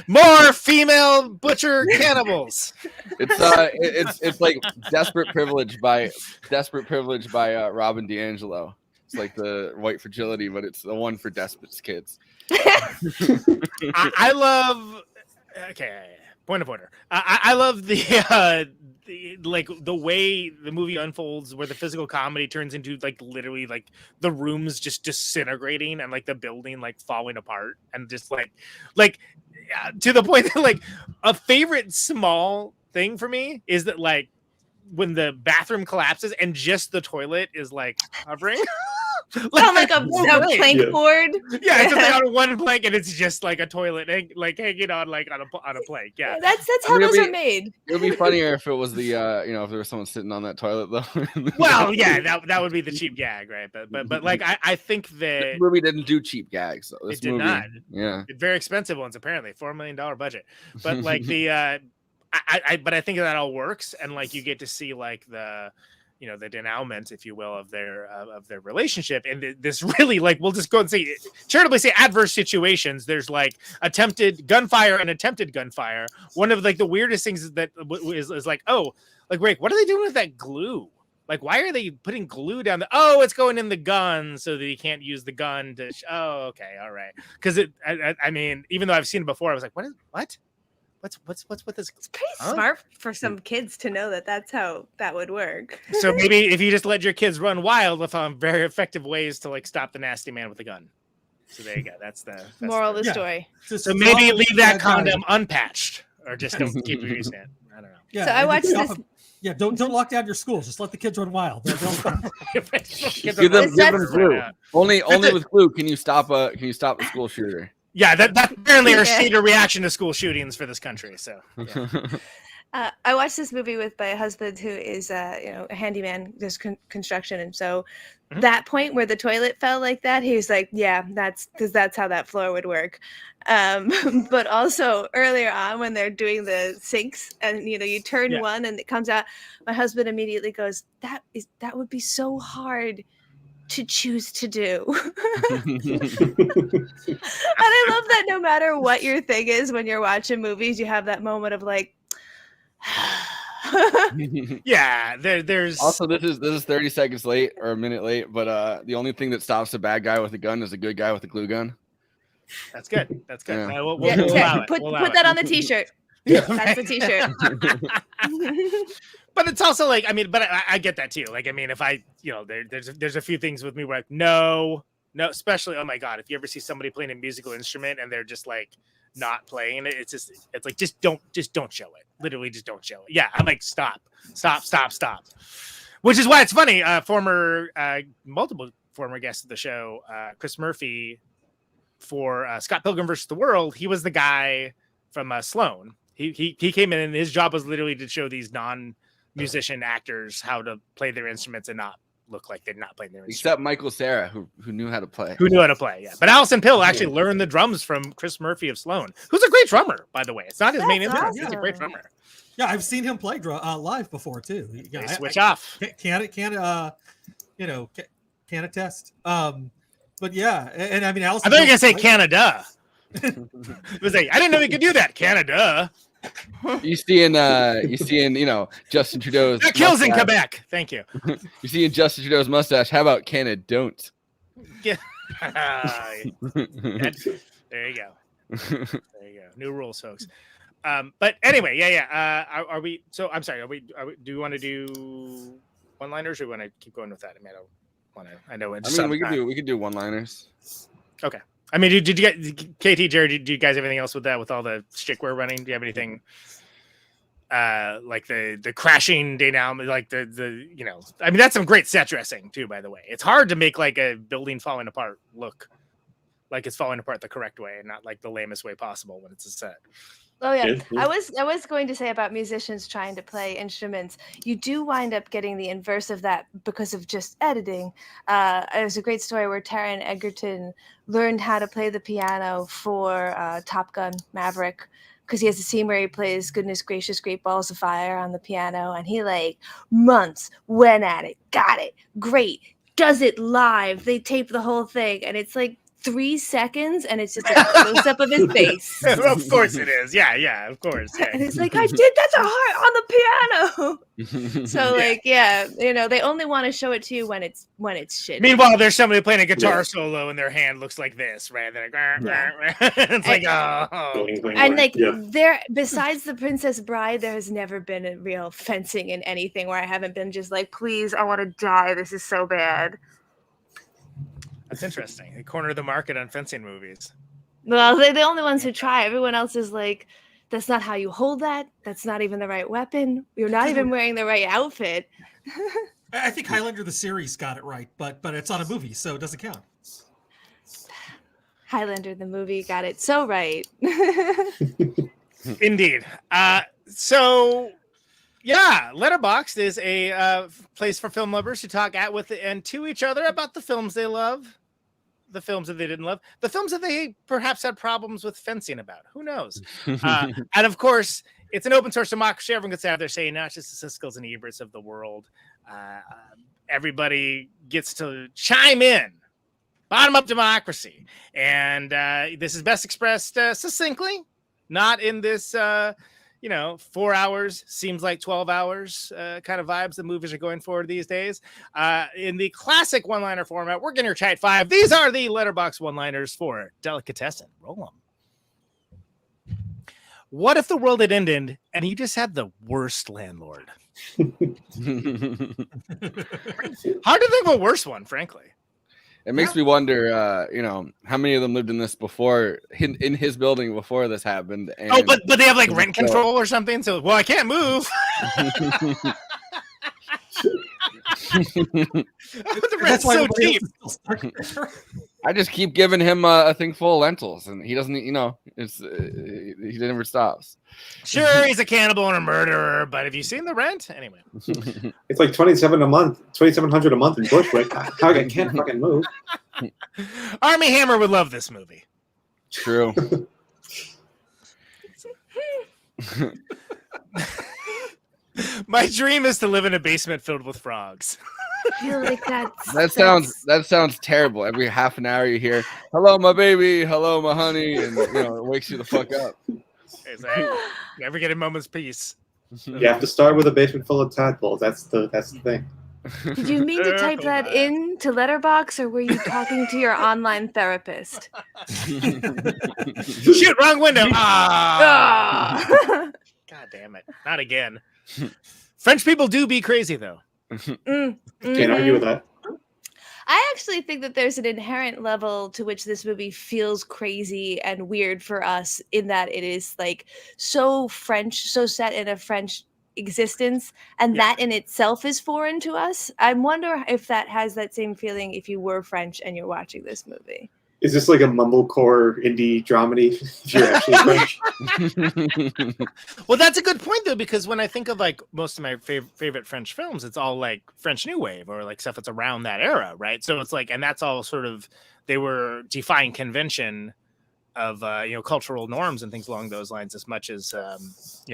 More female butcher cannibals. It's like Desperate Privilege by Robin DiAngelo. It's like the white fragility, but it's the one for despots kids. I love. Okay, point of order. I love the way the movie unfolds, where the physical comedy turns into like literally like the rooms just disintegrating and like the building like falling apart, and just like to the point that like a favorite small thing for me is that like when the bathroom collapses and just the toilet is like hovering. like a plank board. Yeah, it's just like on one plank, and it's just like a toilet, like hanging on like on a plank. Yeah, that's how those are made. It would be funnier if it was the if there was someone sitting on that toilet though. Well, yeah, that would be the cheap gag, right? But like I think that this movie didn't do cheap gags. So this it did movie, not. Yeah, very expensive ones apparently, $4 million budget. But like the but I think that all works, and like you get to see like the the denouement, if you will, of their relationship. And this really, like, we'll just go and say, charitably say, adverse situations. There's like attempted gunfire and attempted gunfire. One of like the weirdest things is that is like, oh, like, Rick, what are they doing with that glue? Like, why are they putting glue down the? Oh, it's going in the gun so that you can't use the gun to. Oh, okay, all right. Because I mean, even though I've seen it before, I was like, what? What's with this? It's pretty smart for some kids to know that that's how that would work. So maybe if you just let your kids run wild, they'll find very effective ways to like stop the nasty man with the gun. So there you go. That's the moral of the story. So maybe leave that condom unpatched, or just don't keep using it. I don't know. Yeah, So I watched this. Yeah, don't lock down your schools. Just let the kids run wild. Give them glue. Only with glue can you stop a school shooter. Yeah, that's apparently our stated reaction to school shootings for this country. So, yeah. I watched this movie with my husband, who is a handyman, does construction, and so that point where the toilet fell like that, he was like, "Yeah, that's how that floor would work." But also earlier on, when they're doing the sinks, and you turn one and it comes out, my husband immediately goes, "That would be so hard to choose to do." And I love that no matter what your thing is, when you're watching movies, you have that moment of like, yeah, there's also this is 30 seconds late or a minute late, but the only thing that stops a bad guy with a gun is a good guy with a glue gun. That's good. That's good. Yeah. We'll allow it. Put We'll allow that it. on the t-shirt. That's the t-shirt. But it's also like, I mean, but I get that too. Like, I mean, if I, there's a few things with me where like, no, especially, oh my God, if you ever see somebody playing a musical instrument and they're just like not playing it, it's like, just don't show it. Literally just don't show it. Yeah. I'm like, stop. Which is why it's funny. Multiple former guests of the show, Chris Murphy for Scott Pilgrim versus the World, he was the guy from Sloan. He came in and his job was literally to show these non-musician actors how to play their instruments and not look like they're not playing their instruments. Except Michael Cera, who knew how to play. Yeah. But Allison Pill actually learned the drums from Chris Murphy of Sloan, who's a great drummer, by the way. It's not his main instrument. He's a great drummer. Yeah, I've seen him play live before too. They switch off. Can attest. But yeah, and I mean, Allison. I thought you were gonna say Canada. It was like, I didn't know we could do that. Canada. You see in Justin Trudeau's that kills in mustache. Quebec. Thank you. You see in Justin Trudeau's mustache. How about Canada don't? Yeah. There you go. New rules, folks. But anyway, yeah. Are we? So I'm sorry. Are we? Do we want to do one-liners, or do we want to keep going with that? I mean, I don't want to. I know. We could do one-liners. Okay. I mean, did you get KT, Jared? Do you guys have anything else with that? With all the shtick we're running, do you have anything like the crashing day now? Like the I mean, that's some great set dressing too. By the way, it's hard to make like a building falling apart look like it's falling apart the correct way, and not like the lamest way possible when it's a set. Oh yeah. I was going to say about musicians trying to play instruments, you do wind up getting the inverse of that because of just editing. There's a great story where Taron Egerton learned how to play the piano for Top Gun Maverick, because he has a scene where he plays Goodness Gracious Great Balls of Fire on the piano, and he like months went at it, got it, great, does it live. They tape the whole thing, and it's like 3 seconds, and it's just a close-up of his face. Of course it is. Yeah, of course. Yeah. And it's like, I did that to heart on the piano. So like, they only want to show it to you when it's shitty. Meanwhile, there's somebody playing a guitar solo and their hand looks like this, right? They're like, it's like, and like there, besides The Princess Bride, there has never been a real fencing in anything where I haven't been just like, please, I want to die. This is so bad. That's interesting. They corner the market on fencing movies. Well, they're the only ones who try. Everyone else is like, that's not how you hold that. That's not even the right weapon. You're not even wearing the right outfit. I think Highlander the series got it right, but it's not a movie, so it doesn't count. Highlander the movie got it so right. Indeed. So yeah, Letterboxd is a place for film lovers to talk at with and to each other about the films they love, the films that they didn't love, the films that they perhaps had problems with fencing about. Who knows? And of course, it's an open source democracy. Everyone gets out there saying, not just the Siskel's and Eberts of the world. Everybody gets to chime in. Bottom up democracy. And this is best expressed succinctly, not in this, 4 hours seems like 12 hours kind of vibes that movies are going for these days. In the classic one-liner format, we're going to chat 5. These are the Letterboxd one-liners for Delicatessen. Roll them. What if the world had ended and you just had the worst landlord? Hard to think of a worse one, frankly. It makes me wonder, how many of them lived in this before, in his building before this happened. And but they have like rent control or something. So, I can't move. The rent's so cheap. I just keep giving him a thing full of lentils, and he doesn't. He never stops. Sure, he's a cannibal and a murderer, but have you seen the rent? Anyway, it's like $2,700 a month in Bushwick. I can't fucking move. Army Hammer would love this movie. True. My dream is to live in a basement filled with frogs. I feel like that sounds terrible. Every half an hour you hear, "Hello, my baby. Hello, my honey," and it wakes you the fuck up. Exactly. Never get a moment's peace. You have to start with a basement full of tadpoles. That's the thing. Did you mean to type that in to Letterboxd, or were you talking to your online therapist? Shit, wrong window. God damn it. Not again. French people do be crazy, though. Can't argue with that. I actually think that there's an inherent level to which this movie feels crazy and weird for us, in that it is like so French, so set in a French existence, and that in itself is foreign to us. I wonder if that has that same feeling if you were French and you're watching this movie. Is this like a mumblecore indie dramedy? If you're actually French? Well, that's a good point, though, because when I think of like most of my favorite French films, it's all like French New Wave or like stuff that's around that era, right? So it's like, and that's all sort of, they were defying convention of cultural norms and things along those lines, as much as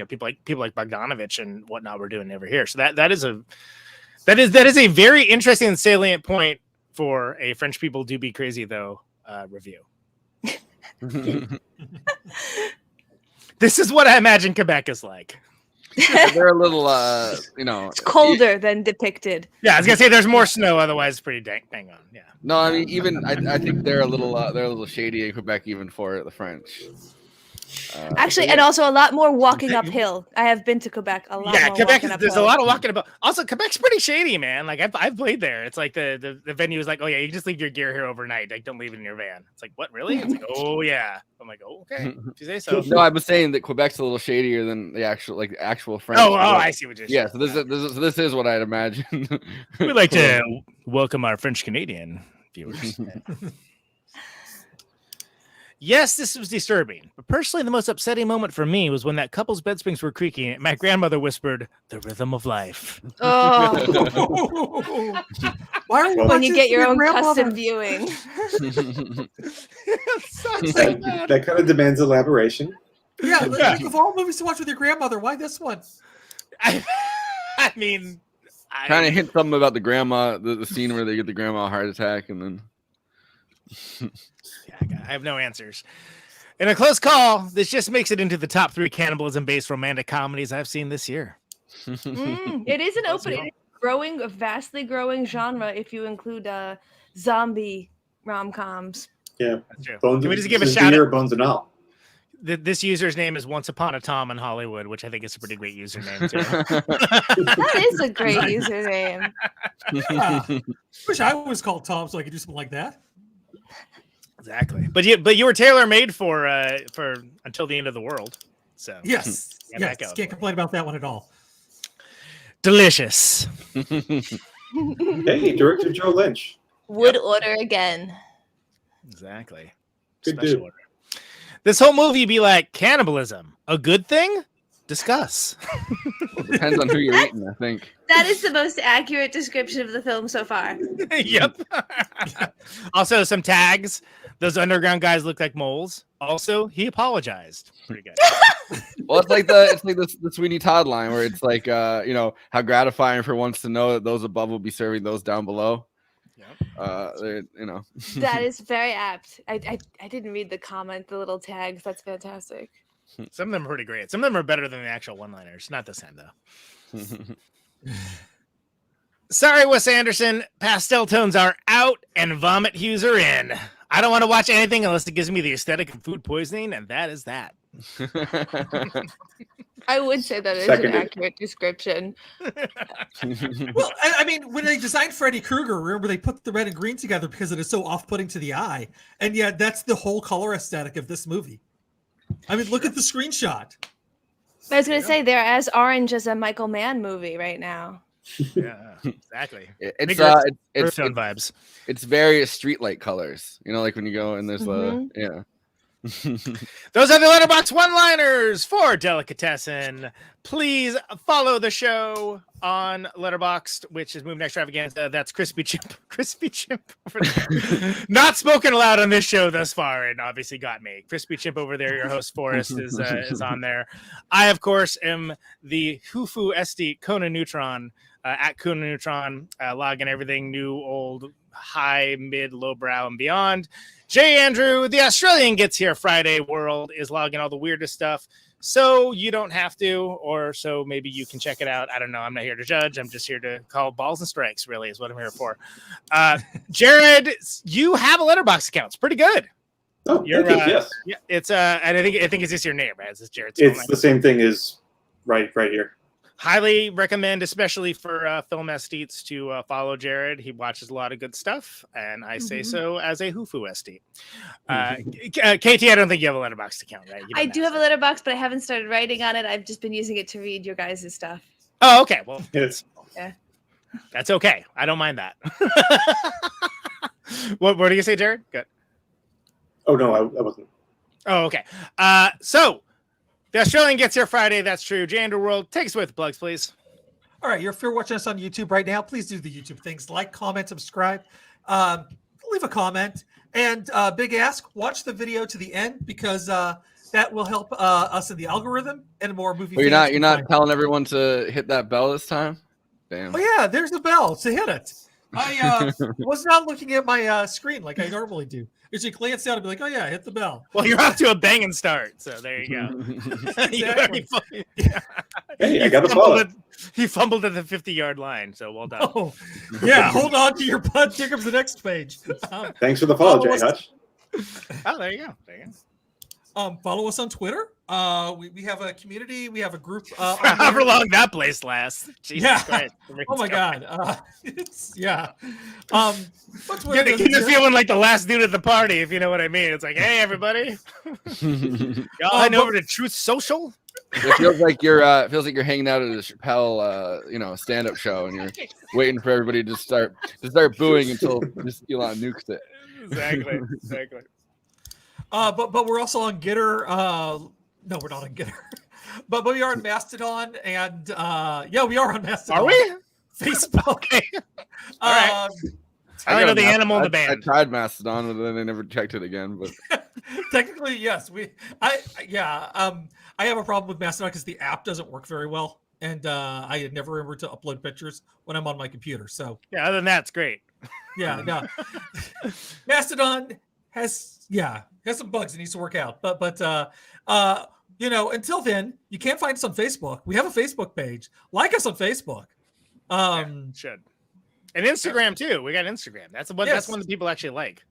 people like Bogdanovich and whatnot were doing over here. So that is a very interesting and salient point for a French people do be crazy though review. This is what I imagine Quebec is like. They're a little, it's colder than depicted. Yeah, I was gonna say there's more snow. Otherwise, it's pretty dang on. Yeah. No, I mean, even I think they're a little shady in Quebec, even for the French. Actually, and also a lot more walking uphill. I have been to Quebec a lot. Yeah, more Quebec. walking There's a uphill. lot of walking about. Also, Quebec's pretty shady, man. Like I've played there. It's like the venue is like, oh yeah, you can just leave your gear here overnight. Like don't leave it in your van. It's like, what, really? It's like, oh yeah. I'm like, oh okay, if you say so. No, I was saying that Quebec's a little shadier than the actual French. Oh, I see what you're saying. Yeah, so this is what I'd imagine. We'd like to welcome our French Canadian viewers. Yes, this was disturbing, but personally, the most upsetting moment for me was when that couple's bed springs were creaking and my grandmother whispered, "The rhythm of life." Oh. Why are you when you get your own grandmother? custom viewing? That kind of demands elaboration. Yeah, like, of all movies to watch with your grandmother, why this one? I mean, Trying to hint something about the grandma, the scene where they get the grandma a heart attack, and then. I have no answers. In a close call, this just makes it into the top 3 cannibalism-based romantic comedies I've seen this year. It is an opening, a vastly growing genre if you include zombie rom-coms. Yeah, Can we just give a shout out? Bones and all. This user's name is Once Upon a Tom in Hollywood, which I think is a pretty great username too. That is a great username. Yeah. Wish I was called Tom so I could do something like that. Exactly, but you were tailor made for Until the End of the World. So yes, yeah, can't complain about that one at all. Delicious. Hey, director Joe Lynch. Would order again. Exactly. Good Special dude. order. This whole movie be like cannibalism, a good thing? Discuss. Depends on who you're eating, I think. That is the most accurate description of the film so far. Yep. Also, some tags. Those underground guys look like moles. Also, he apologized. Pretty good. Well, it's like the Sweeney Todd line where it's like, how gratifying for once to know that those above will be serving those down below. That is very apt. I didn't read the comment, the little tags. That's fantastic. Some of them are pretty great. Some of them are better than the actual one-liners. Not this time, though. Sorry, Wes Anderson. Pastel tones are out and vomit hues are in. I don't want to watch anything unless it gives me the aesthetic of food poisoning, and that is that. I would say that is Seconded. an accurate description. Well, I mean, when they designed Freddy Krueger, remember they put the red and green together because it is so off-putting to the eye, and yet that's the whole color aesthetic of this movie. I mean, look at the screenshot. I was going to say they're as orange as a Michael Mann movie right now. Yeah, exactly. It's vibes. It's various streetlight colors. Like when you go and there's Those are the Letterboxd one-liners for Delicatessen. Please follow the show on Letterboxd, which is Moving Extravaganza. That's Crispy Chimp. Crispy Chimp. Not spoken aloud on this show thus far, and obviously got me. Crispy Chimp over there, your host Forrest, is on there. I, of course, am the Hufu Esti Kona Neutron at Kona Neutron, logging everything new, old, high, mid, lowbrow, and beyond. Jay Andrew, the Australian Gets Here Friday world, is logging all the weirdest stuff. So you don't have to, or so maybe you can check it out. I don't know. I'm not here to judge. I'm just here to call balls and strikes, really, is what I'm here for. Jared, you have a Letterboxd account. It's pretty good. Oh, thank you, yes. Yeah, it's and I think it's just your name, right? It's Jared. It's the same thing as right here. Highly recommend, especially for film aesthetes, to follow Jared. He watches a lot of good stuff, and I say so as a Hufu aesthete. Katie, I don't think you have a Letterboxd account, right? I do have a letterbox, but I haven't started writing on it. I've just been using it to read your guys' stuff. Oh, okay. Well, Yeah. that's okay. I don't mind that. What do you say, Jared? Good. Oh, no, I wasn't. Oh, okay. So the Australian Gets Here Friday. That's true. Jay Andrew World, take us with plugs, please. All right, if you're watching us on YouTube right now, please do the YouTube things. Like, comment, subscribe, leave a comment. And big ask, watch the video to the end because that will help us in the algorithm and more movie. But you're not telling everyone to hit that bell this time? Damn. Oh yeah, there's the bell to hit it. I was not looking at my screen like I normally do. Usually glance down and be like, oh yeah, hit the bell. Well, you're off to a banging start, so there you go. Exactly. Hey, I got a follow. He fumbled at the 50-yard line, so well done. Oh, yeah, hold on to your butt. Here comes the next page. Thanks for the follow, Jay Hutch. Oh, there you go. Follow us on Twitter. We have a community. We have a group. However long that place lasts. Jesus Christ. Oh my God. It's yeah. Getting the feeling like the last dude at the party, if you know what I mean. It's like, hey, everybody, y'all heading over to Truth Social. It feels like you're hanging out at a Chappelle, stand-up show, and you're waiting for everybody to start booing until just Elon nukes it. Exactly. But we're also on Gitter. No, we're not on Gitter. but we are on Mastodon, and we are on Mastodon. Are we? Facebook. Okay. All right. I don't know the animal in the band. I tried Mastodon, but then I never checked it again. But technically, yes, I have a problem with Mastodon because the app doesn't work very well, and I had never remembered to upload pictures when I'm on my computer. So yeah, other than that, it's great. Yeah, no. Mastodon has some bugs it needs to work out, but until then, you can't find us on Facebook. We have a Facebook page. Like us on Facebook. Should. And Instagram too. We got Instagram. That's one that people actually like.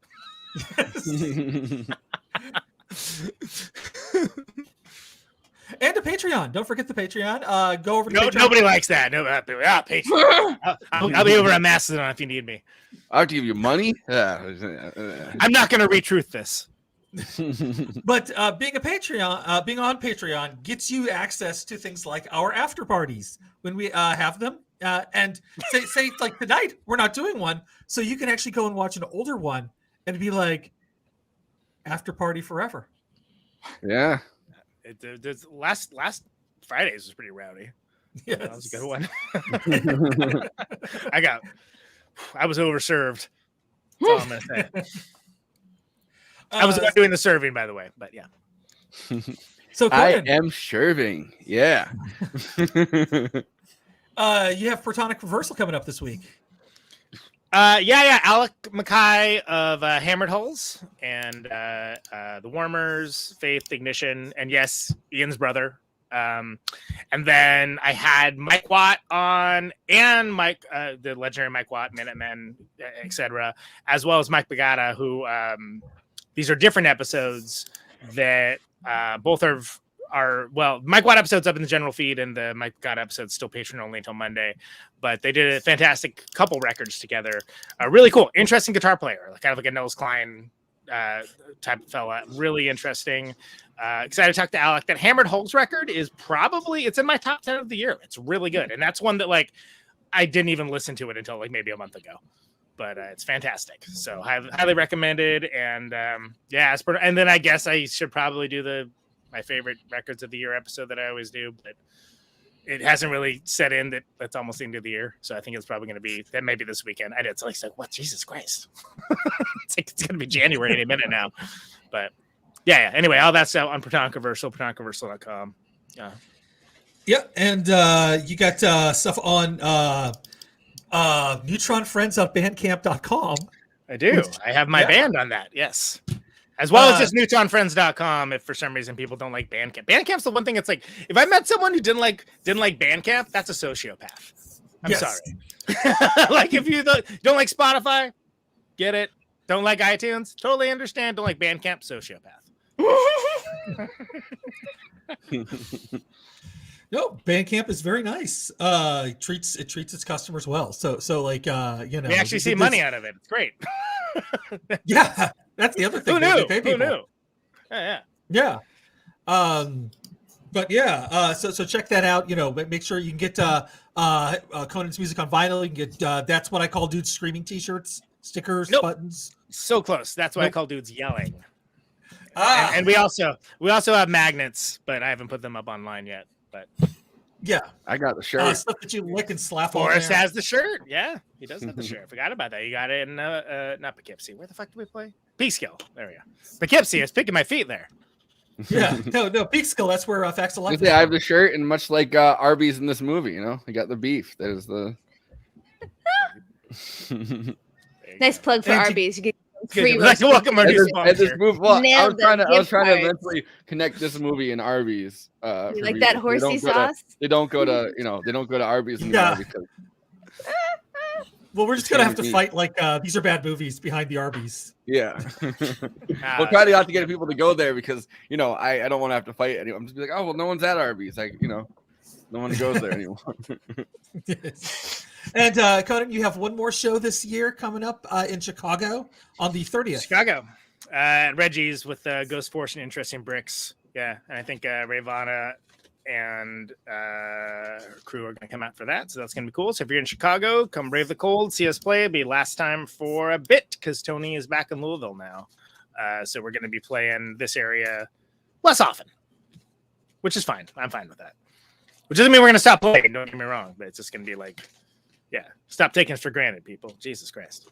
And a Patreon. Don't forget the Patreon. Go over to Patreon. Nobody likes that. No, Patreon. I'll be over on Mastodon if you need me. I'll have to give you money. I'm not going to retruth this. But being on Patreon gets you access to things like our after parties when we have them. And say like tonight we're not doing one, so you can actually go and watch an older one and be like, after party forever. Yeah. Last Fridays was pretty rowdy. Yes. That was a good one. I was overserved. That's all I'm gonna say. I was doing the serving, by the way, but yeah. So I Conan, am serving. Yeah. you have Protonic Reversal coming up this week. Yeah. Alec Mackay of Hammered Hulls and the Warmers, Faith, Ignition, and yes, Ian's brother. And then I had Mike Watt on and Mike, the legendary Mike Watt, Minutemen, etc., as well as Mike Bagata, who these are different episodes that both are Mike Watt episode's up in the general feed and the Mike Bagata episode's still patron only until Monday. But they did a fantastic couple records together. Really cool, interesting guitar player, kind of like a Nels Cline type of fella. Really interesting. Excited to talk to Alec. That Hammered Hulls record is it's in my top 10 of the year. It's really good. And that's one that I didn't even listen to it until maybe a month ago. But it's fantastic. So highly recommended. And and then I guess I should probably do my favorite records of the year episode that I always do, but it hasn't really set in that's almost the end of the year. So I think it's probably going to be that maybe this weekend. It's like, what? Jesus Christ. It's going to be January any minute now. But yeah. Anyway, all that's out on Protonic Reversal, ProtonicReversal.com. Yeah. And you got stuff on neutronfriends.bandcamp.com. I do. I have my band on that. Yes. As well as just neutronfriends.com if for some reason people don't like Bandcamp. Bandcamp's the one thing. It's like if I met someone who didn't like Bandcamp, that's a sociopath. I'm sorry. If you don't like Spotify, get it. Don't like iTunes, totally understand. Don't like Bandcamp, sociopath. No, Bandcamp is very nice. It treats its customers well. So we actually see money out of it. It's great. Yeah, that's the other thing. Who knew? Pay people. Who knew? Yeah. But yeah, so check that out. Make sure you can get Conan's music on vinyl. You can get That's What I Call Dudes Screaming t-shirts, stickers, buttons. So close. That's what I call dudes yelling. And we also have magnets, but I haven't put them up online yet. But yeah, I got the shirt. Stuff that you lick and slap Forrest on there. has the shirt. Yeah, he does have the shirt. Forgot about that. You got it in not Poughkeepsie. Where the fuck do we play? Peekskill. There we go. Poughkeepsie. I was picking my feet there. Yeah, no, Peekskill. That's where Facts of Life. I have the shirt, and much like Arby's in this movie, I got the beef. That is the nice plug for Arby's. You get free welcome our new sponsor. I was trying to eventually connect this movie and Arby's. Like that horsey sauce. They don't go to Arby's anymore because. Well, we're just gonna have to fight these are bad movies behind the Arby's. Yeah. We'll try to get people to go there because I don't want to have to fight anyone. I'm just be like, oh well, no one's at Arby's. No one goes there anymore. And Conan, you have one more show this year coming up in Chicago on the 30th. Chicago, at Reggie's with Ghost Force and Interesting Bricks. Yeah, and I think Ravana and her crew are going to come out for that, so that's going to be cool. So if you're in Chicago, come brave the cold, see us play. It'll be last time for a bit because Tony is back in Louisville now. So we're going to be playing this area less often, which is fine. I'm fine with that. Which doesn't mean we're going to stop playing, don't get me wrong, but it's just going to be stop taking us for granted, people. Jesus Christ.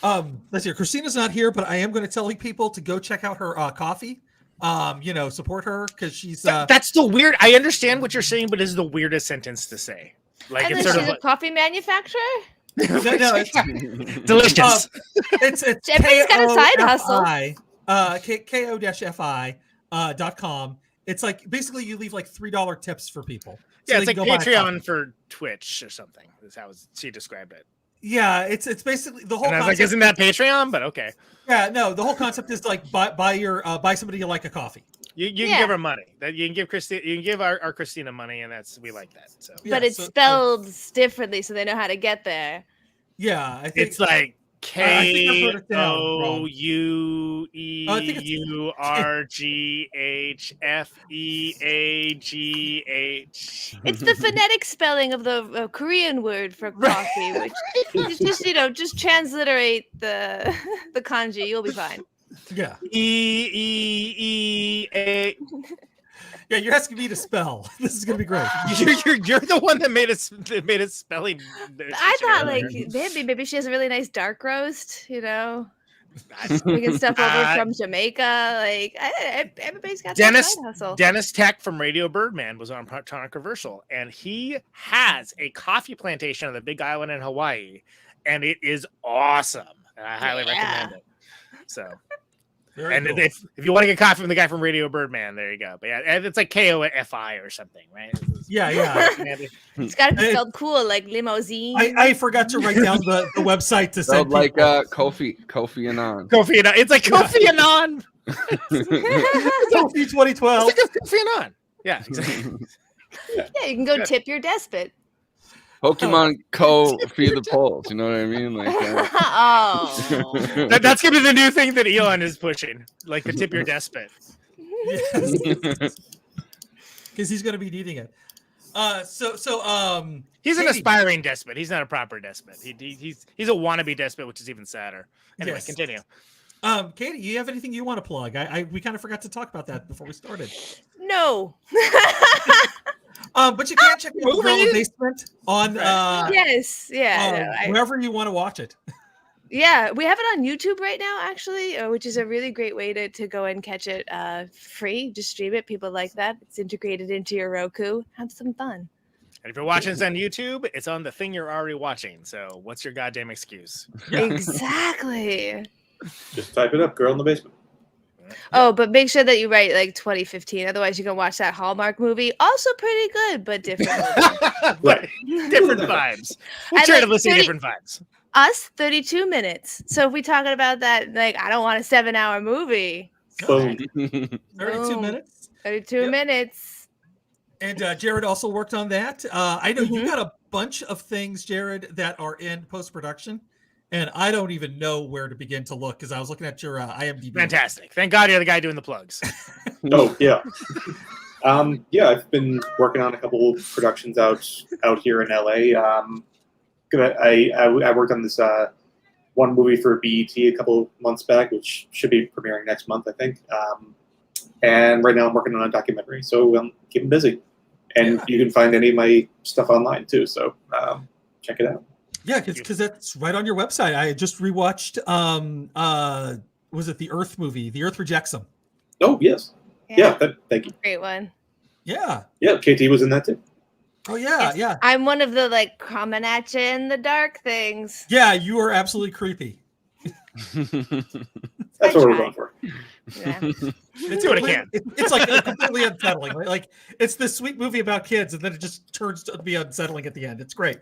Let's see. Christina's not here, but I am going to tell people to go check out her coffee. Support her because she's. That's the weird. I understand what you're saying, but it's the weirdest sentence to say. And then she's a coffee manufacturer. No, it's delicious. It's everybody's got a side hustle. ko-fi.com. It's like basically you leave $3 tips for people. Yeah, it's like Patreon for Twitch or something. Is how she described it. Yeah, it's basically the whole. And I was like, isn't that Patreon? But okay. Yeah, no, the whole concept is buy somebody you like a coffee. You can give her money. That you can give Christina. You can give our Christina money, and we like that. So, but it's spelled differently, so they know how to get there. Yeah, I think it's like KOUEURGHFEAGH. It's the phonetic spelling of the Korean word for coffee, which just transliterate the kanji. You'll be fine. Yeah. Yeah, you're asking me to spell. This is gonna be great. You're the one that made it spelling. I thought like maybe she has a really nice dark roast, bringing stuff over from Jamaica. Like everybody's got that side hustle. Dennis Tech from Radio Birdman was on Controversial, and he has a coffee plantation on the Big Island in Hawaii, and it is awesome. And I highly recommend it. So. Very cool. If you want to get coffee from the guy from Radio Birdman, there you go. But yeah, it's like KOFI or something, right? Yeah. It's got to be spelled cool, like limousine. I forgot to write down the website to send like Kofi Annan. Kofi Annan. It's like Kofi Annan. Kofi 2012. It's like Kofi Annan. Yeah, exactly. Yeah, you can go tip your despot. Pokemon feed the polls. You know what I mean? Like, that's gonna be the new thing that Elon is pushing, like the tip your despot. Because he's gonna be needing it. He's an aspiring despot. He's not a proper despot. He's a wannabe despot, which is even sadder. Anyway, continue. Katie, you have anything you want to plug? We kind of forgot to talk about that before we started. No. But you can check out Girl in the Basement on yes, wherever you want to watch it. Yeah, we have it on YouTube right now, actually, which is a really great way to go and catch it free. Just stream it. People like that. It's integrated into your Roku. Have some fun. And if you're watching this on YouTube, it's on the thing you're already watching. So what's your goddamn excuse? Exactly. Just type it up, Girl in the Basement. Oh, but make sure that you write like 2015. Otherwise, you can watch that Hallmark movie. Also pretty good, but different. Different vibes. We'll try to listen to different vibes. Us, 32 minutes. So if we're talking about that, like, I don't want a 7-hour movie. 32 minutes. 32 minutes. And Jared also worked on that. I know you got a bunch of things, Jared, that are in post-production. And I don't even know where to begin to look because I was looking at your IMDb. Fantastic. Thank God you're the guy doing the plugs. Oh, yeah. I've been working on a couple of productions out here in LA. I worked on this one movie for BET a couple of months back, which should be premiering next month, I think. And right now I'm working on a documentary, so I'm keeping busy. And you can find any of my stuff online too, so check it out. Yeah, because that's right on your website. I just rewatched, was it the Earth movie? The Earth Rejects Them. Oh, yes. Yeah, thank you. Great one. Yeah. Yeah, KT was in that too. Oh, yeah. I'm one of the, like, coming at you in the dark things. Yeah, you are absolutely creepy. That's what we're going for. Yeah. Let's do what I can. It's like completely unsettling. Right? Like, it's this sweet movie about kids, and then it just turns to be unsettling at the end. It's great.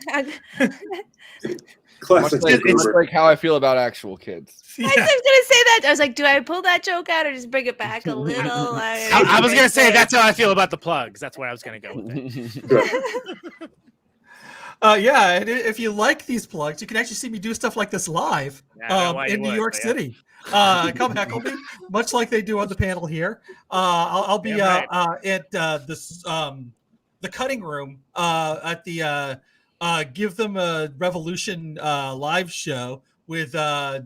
Classic. It's like how I feel about actual kids. I was going to say that. I was like, do I pull that joke out or just bring it back a little? I was going to say that's how I feel about the plugs. That's where I was going to go with it. Yeah, and if you like these plugs, you can actually see me do stuff like this live in New York City. Come heckle me, much like they do on the panel here. I'll be at this the cutting room at the Give Them a Revolution live show with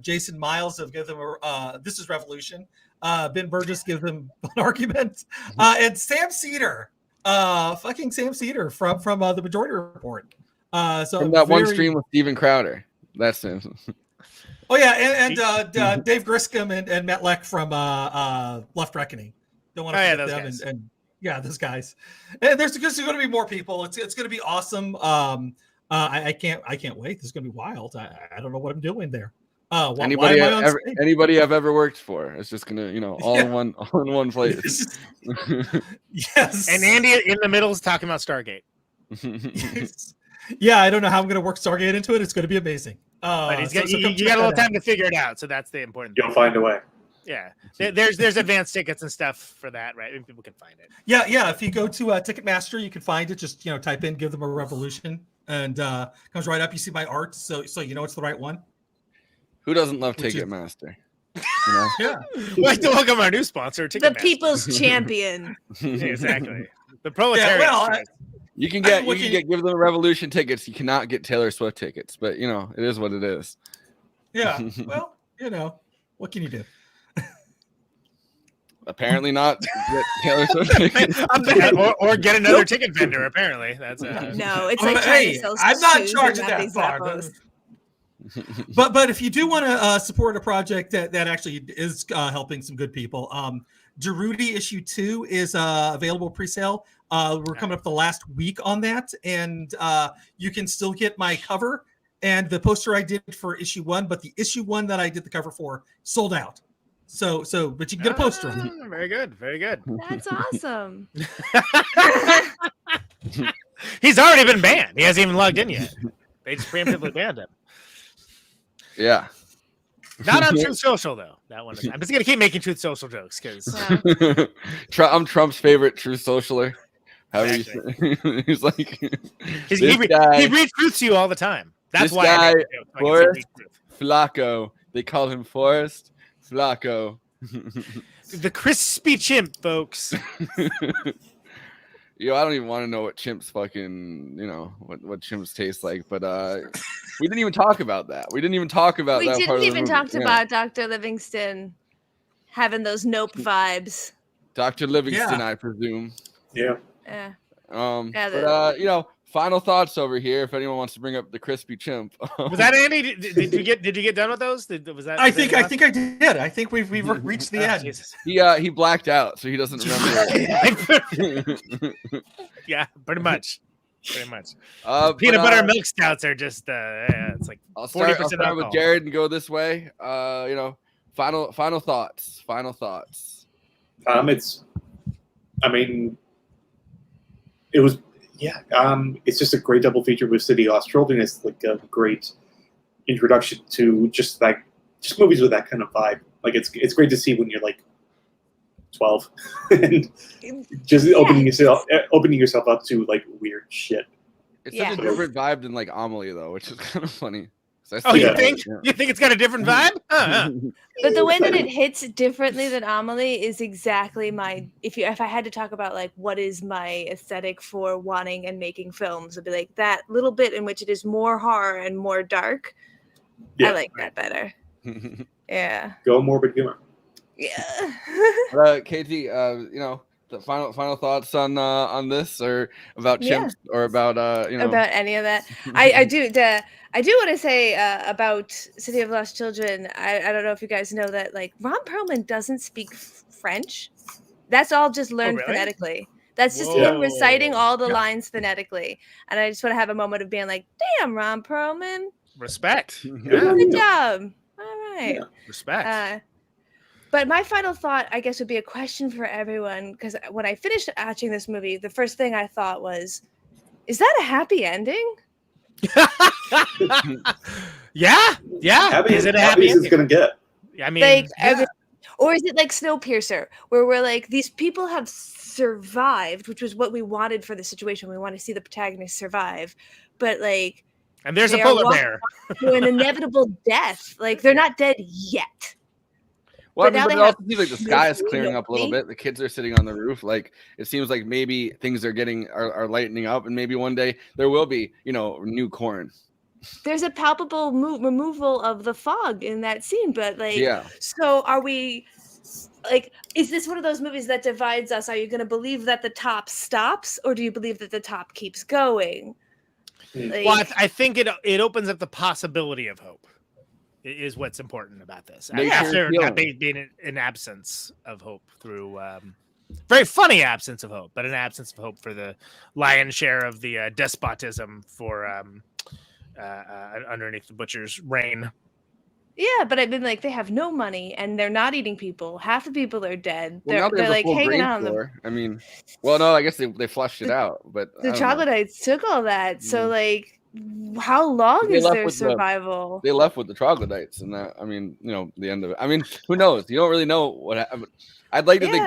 Jason Miles of Give Them a This Is Revolution. Ben Burgess Give Them an Argument, and Sam Cedar, fucking Sam Cedar from the Majority Report. So from that one stream with Steven Crowder. That's him. Oh yeah, and Dave Griscom and Matt Leck from Left Reckoning. Don't want to forget them and yeah, those guys. And there's going to be more people. It's going to be awesome. I can't wait. This is going to be wild. I don't know what I'm doing there. Anybody I've ever worked for. It's just gonna, all in one place. Yes. And Andy in the middle is talking about Stargate. Yeah, I don't know how I'm going to work Stargate into it. It's going to be amazing. But you got a little time to figure it out, so that's the important thing. You'll find a way. Yeah, there's advanced tickets and stuff for that, right? People can find it. Yeah. If you go to Ticketmaster, you can find it. Just type in "Give Them a Revolution" and comes right up. You see my art, so you know it's the right one. Who doesn't love Ticketmaster? Yeah. We'd like to welcome our new sponsor, Ticketmaster. The people's champion. Exactly. The proletariat. Yeah, you can get Give Them a Revolution tickets. You cannot get Taylor Swift tickets, but it is what it is. Yeah. Well, what can you do? Apparently not. Taylor Swift. or get another ticket vendor. Apparently, that's no. It's like trying to sell I'm not shoes charging and have that these far. apples. But if you do want to support a project that actually is helping some good people, Derudy issue 2 is available pre-sale. We're coming up the last week on that, and you can still get my cover and the poster I did for issue 1, but the issue 1 that I did the cover for sold out. So but you can get a poster on it. Very good, very good. That's awesome. He's already been banned. He hasn't even logged in yet. They just preemptively banned him. Yeah. Not on Truth Social though. That one. I'm just gonna keep making Truth Social jokes because I'm Trump's favorite Truth Socialer. He's like he retweets you all the time. That's why guy, I make the joke, so I can Forrest say Flacco. They call him Forrest Flacco. The crispy chimp, folks. I don't even want to know what chimps fucking, what chimps taste like, but we didn't even talk about that. We didn't even talk about We that didn't part of the even movie. talk about Dr. Livingston having those nope vibes. Dr. Livingston, I presume. Yeah. Yeah. But final thoughts over here. If anyone wants to bring up the crispy chimp, Was that Andy? Did you get done with those? Was that? I think I did. I think we've reached the end. Jesus. He blacked out, so he doesn't remember. Yeah, pretty much. Peanut butter milk stouts are just it's like 40% I'll start alcohol. with Jared and go this way. Final thoughts. It was it's just a great double feature with City Lost Children. It's like a great introduction to just movies with that kind of vibe. Like it's great to see when you're like 12 and just opening yourself up to like weird shit. It's such a different vibe than like Amélie though, which is kind of funny. You think it's got a different vibe? But the way that it hits differently than Amélie is exactly my. If I had to talk about like what is my aesthetic for wanting and making films, it'd be like that little bit in which it is more horror and more dark. Yeah. I like that better. Yeah. Go morbid humor. Yeah. Katie, the final thoughts on this or about chimps or about about any of that. I do want to say about City of Lost Children. I don't know if you guys know that like Ron Perlman doesn't speak French. That's all just learned phonetically. That's just him reciting all the lines phonetically. And I just want to have a moment of being like, damn, Ron Perlman. Respect. Good job. All right. Respect. But my final thought, I guess, would be a question for everyone. Because when I finished watching this movie, the first thing I thought was, is that a happy ending? Yeah. Is it a happy ending? It's gonna get. I mean, or is it like Snowpiercer, where we're like, these people have survived, which was what we wanted for the situation. We want to see the protagonist survive, but like, and there's a polar bear to an inevitable death. Like they're not dead yet. Well, but it also seems like the sky is clearing up a little bit. The kids are sitting on the roof. Like it seems like maybe things are lightening up, and maybe one day there will be, new corn. There's a palpable removal of the fog in that scene, but like, so are we? Like, is this one of those movies that divides us? Are you going to believe that the top stops, or do you believe that the top keeps going? Like, well, I think it opens up the possibility of hope. Is what's important about this. After not being an absence of hope through very funny absence of hope, but an absence of hope for the lion's share of the despotism for underneath the butcher's reign. Yeah, but I've been like, they have no money and they're not eating people. Half the people are dead. Well, they're like hanging out on the. I mean, well, no, I guess they flushed it out, but the troglodytes took all that. So like, how long is their survival? They left with the troglodytes, and that, I mean, the end of it. I mean, who knows? You don't really know what happened. I'd like to think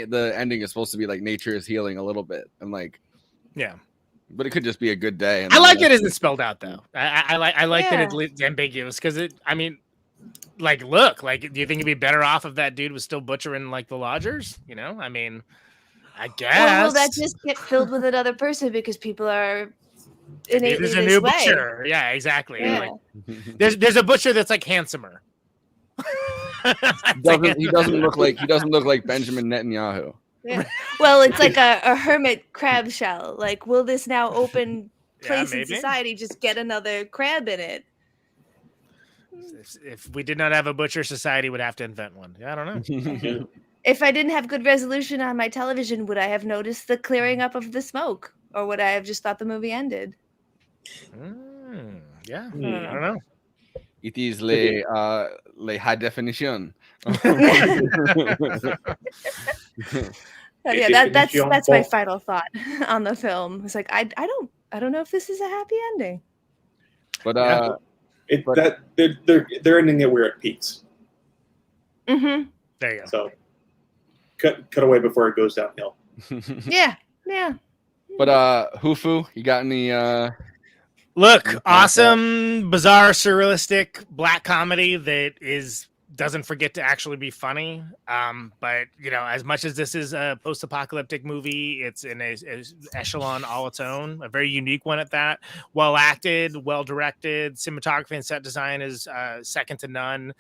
the ending is supposed to be like nature is healing a little bit, and like, but it could just be a good day. I like it isn't spelled out though. I like that it's ambiguous because do you think it'd be better off if that dude was still butchering like the lodgers? I mean, I guess. Well, will that just get filled with another person because people are. There's a new butcher. Yeah, exactly. Yeah. Like, there's a butcher that's like handsomer. He doesn't look like Benjamin Netanyahu. Yeah. Well, it's like a hermit crab shell. Like, will this now open place in maybe. society just get another crab in it? If we did not have a butcher, society would have to invent one. Yeah, I don't know. If I didn't have good resolution on my television, would I have noticed the clearing up of the smoke? Or would I have just thought the movie ended? Yeah, I don't know. It is le high definition. Yeah, that's my final thought on the film. It's like I don't know if this is a happy ending. But they're ending it where it peaks. Mm-hmm. There you go. So cut away before it goes downhill. Yeah. But Hufu, you got any? Look, awesome, bizarre, surrealistic black comedy that doesn't forget to actually be funny. But as much as this is a post-apocalyptic movie, it's in a echelon all its own, a very unique one at that. Well acted, well directed, cinematography and set design is second to none.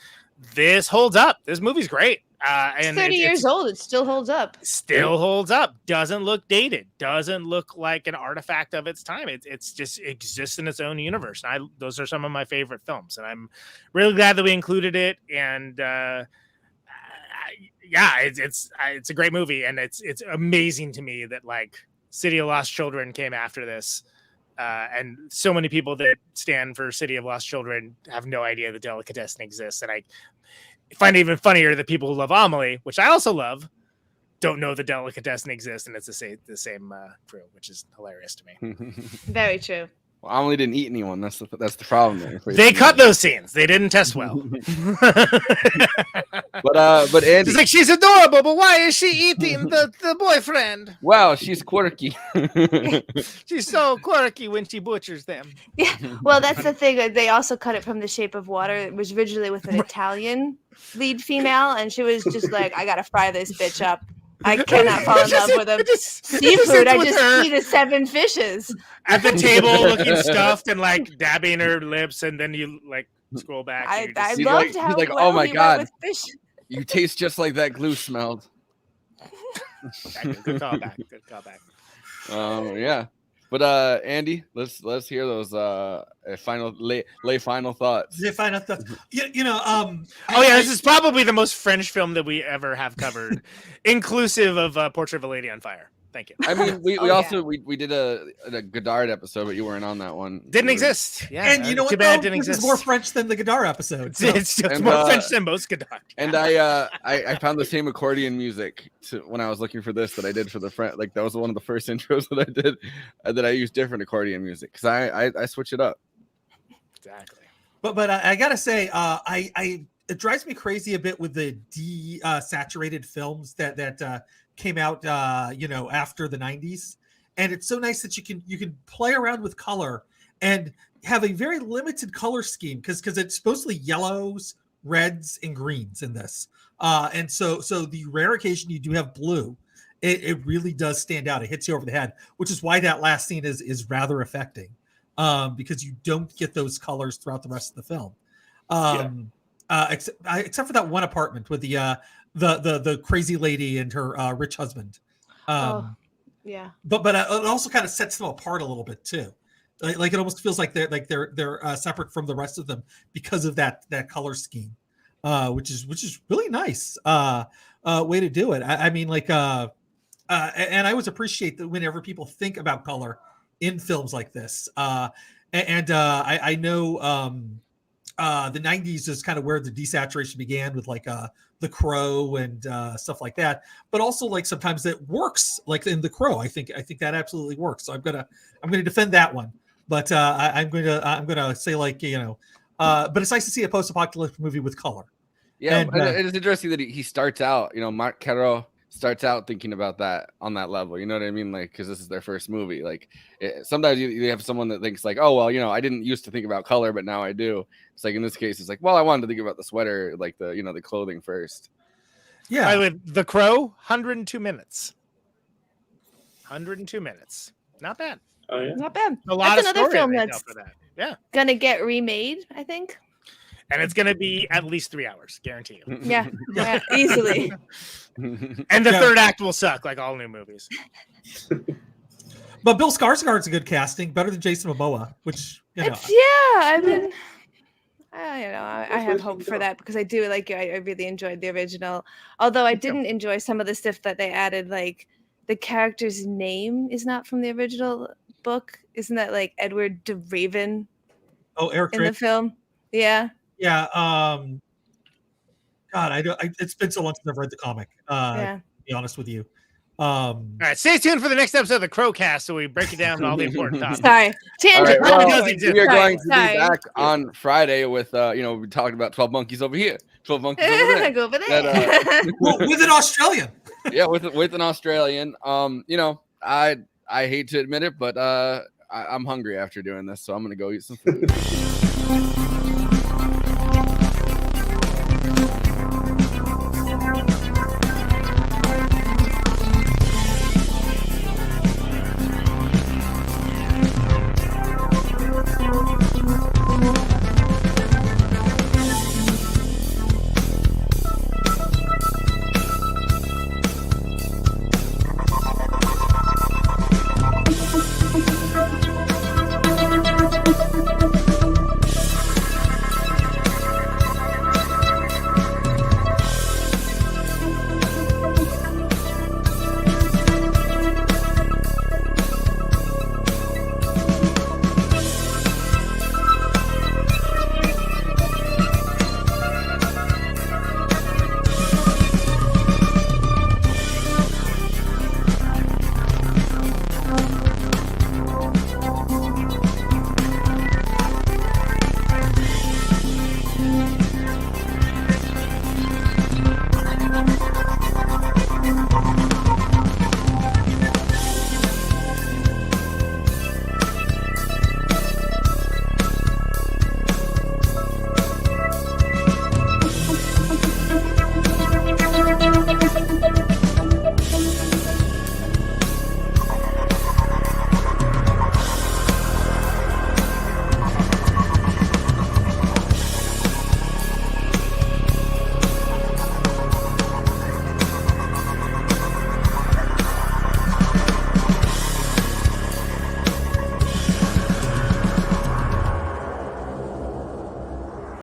This holds up. This movie's great. It's 30 years old. It still holds up. Still holds up. Doesn't look dated. Doesn't look like an artifact of its time. It's just exists in its own universe. And those are some of my favorite films, and I'm really glad that we included it. And it's a great movie, and it's amazing to me that like City of Lost Children came after this. And so many people that stand for City of Lost Children have no idea that Delicatessen exists. And I find it even funnier that people who love Amélie, which I also love, don't know the Delicatessen exists, and it's the same crew, which is hilarious to me. Very true. Well, Amélie didn't eat anyone. That's the problem there. They cut those scenes. They didn't test well. But Andy, she's like, she's adorable, but why is she eating the boyfriend? Wow, she's quirky. She's so quirky when she butchers them. Yeah. Well, that's the thing. They also cut it from The Shape of Water. It was originally with an Italian lead female, and she was just like, I gotta fry this bitch up. I cannot fall in love with a seafood. I just eat 7 fishes. At the table looking stuffed and like dabbing her lips, and then you like scroll back. I loved how like, well oh my he God, went with fish. You taste just like that glue smelled. Good callback. Good callback. Yeah. But Andy, let's hear those final thoughts. The final thoughts. Oh yeah, this is probably the most French film that we ever have covered, inclusive of Portrait of a Lady on Fire. Thank you. I mean, we did a Godard episode, but you weren't on that one. Didn't exist. Yeah, and you know what? This is more French than the Godard episode. So. It's just more French than most Godard. And I found the same accordion music when I was looking for this that I did for the friend. Like that was one of the first intros that I did that I used different accordion music because I switch it up. Exactly. But I gotta say, it drives me crazy a bit with the desaturated films that came out after the 90s, and it's so nice that you can play around with color and have a very limited color scheme because it's mostly yellows, reds, and greens in this, and so the rare occasion you do have blue, it really does stand out. It hits you over the head, which is why that last scene is rather affecting, because you don't get those colors throughout the rest of the film, except for that one apartment with the crazy lady and her rich husband. Yeah. But it also kind of sets them apart a little bit too. Like it almost feels like they're separate from the rest of them because of that color scheme, which is really nice way to do it. I mean, like, and I always appreciate that whenever people think about color in films like this. I know the 90s is kind of where the desaturation began with like The Crow and stuff like that, but also like sometimes it works, like in The Crow. I think that absolutely works. So I'm gonna defend that one, but I'm gonna say like but it's nice to see a post-apocalyptic movie with color. Yeah, and it's interesting that he starts out. Marc Caro starts out thinking about that on that level. You know what I mean? Like, because this is their first movie. Like, sometimes you have someone that thinks like, oh well, I didn't used to think about color, but now I do. It's like in this case, it's like, well, I wanted to think about the sweater, like the clothing first. Yeah. The Crow, 102 minutes. 102 minutes. Not bad. Oh yeah. Not bad. A lot That's of another story film they tell that's for that. Yeah. gonna get remade, I think. And it's going to be at least 3 hours, guarantee you. Yeah, easily. And the third act will suck, like all new movies. But Bill Skarsgård's a good casting, better than Jason Momoa, which I mean, I have hope for that because I do like you. I really enjoyed the original, although I didn't enjoy some of the stuff that they added. Like the character's name is not from the original book. Isn't that like Edward de Raven? Oh, Eric in the film. Yeah. Yeah. God, it's been so long since I've read the comic. To be honest with you. All right, stay tuned for the next episode of the Crowcast, so we break it down to all the important topics. Sorry, tangent. All right, well, we are going to be back on Friday with we talked about 12 monkeys over here, 12 monkeys over there. Go over there. With an Australian. Yeah, with an Australian. I hate to admit it, but I'm hungry after doing this, so I'm gonna go eat some food.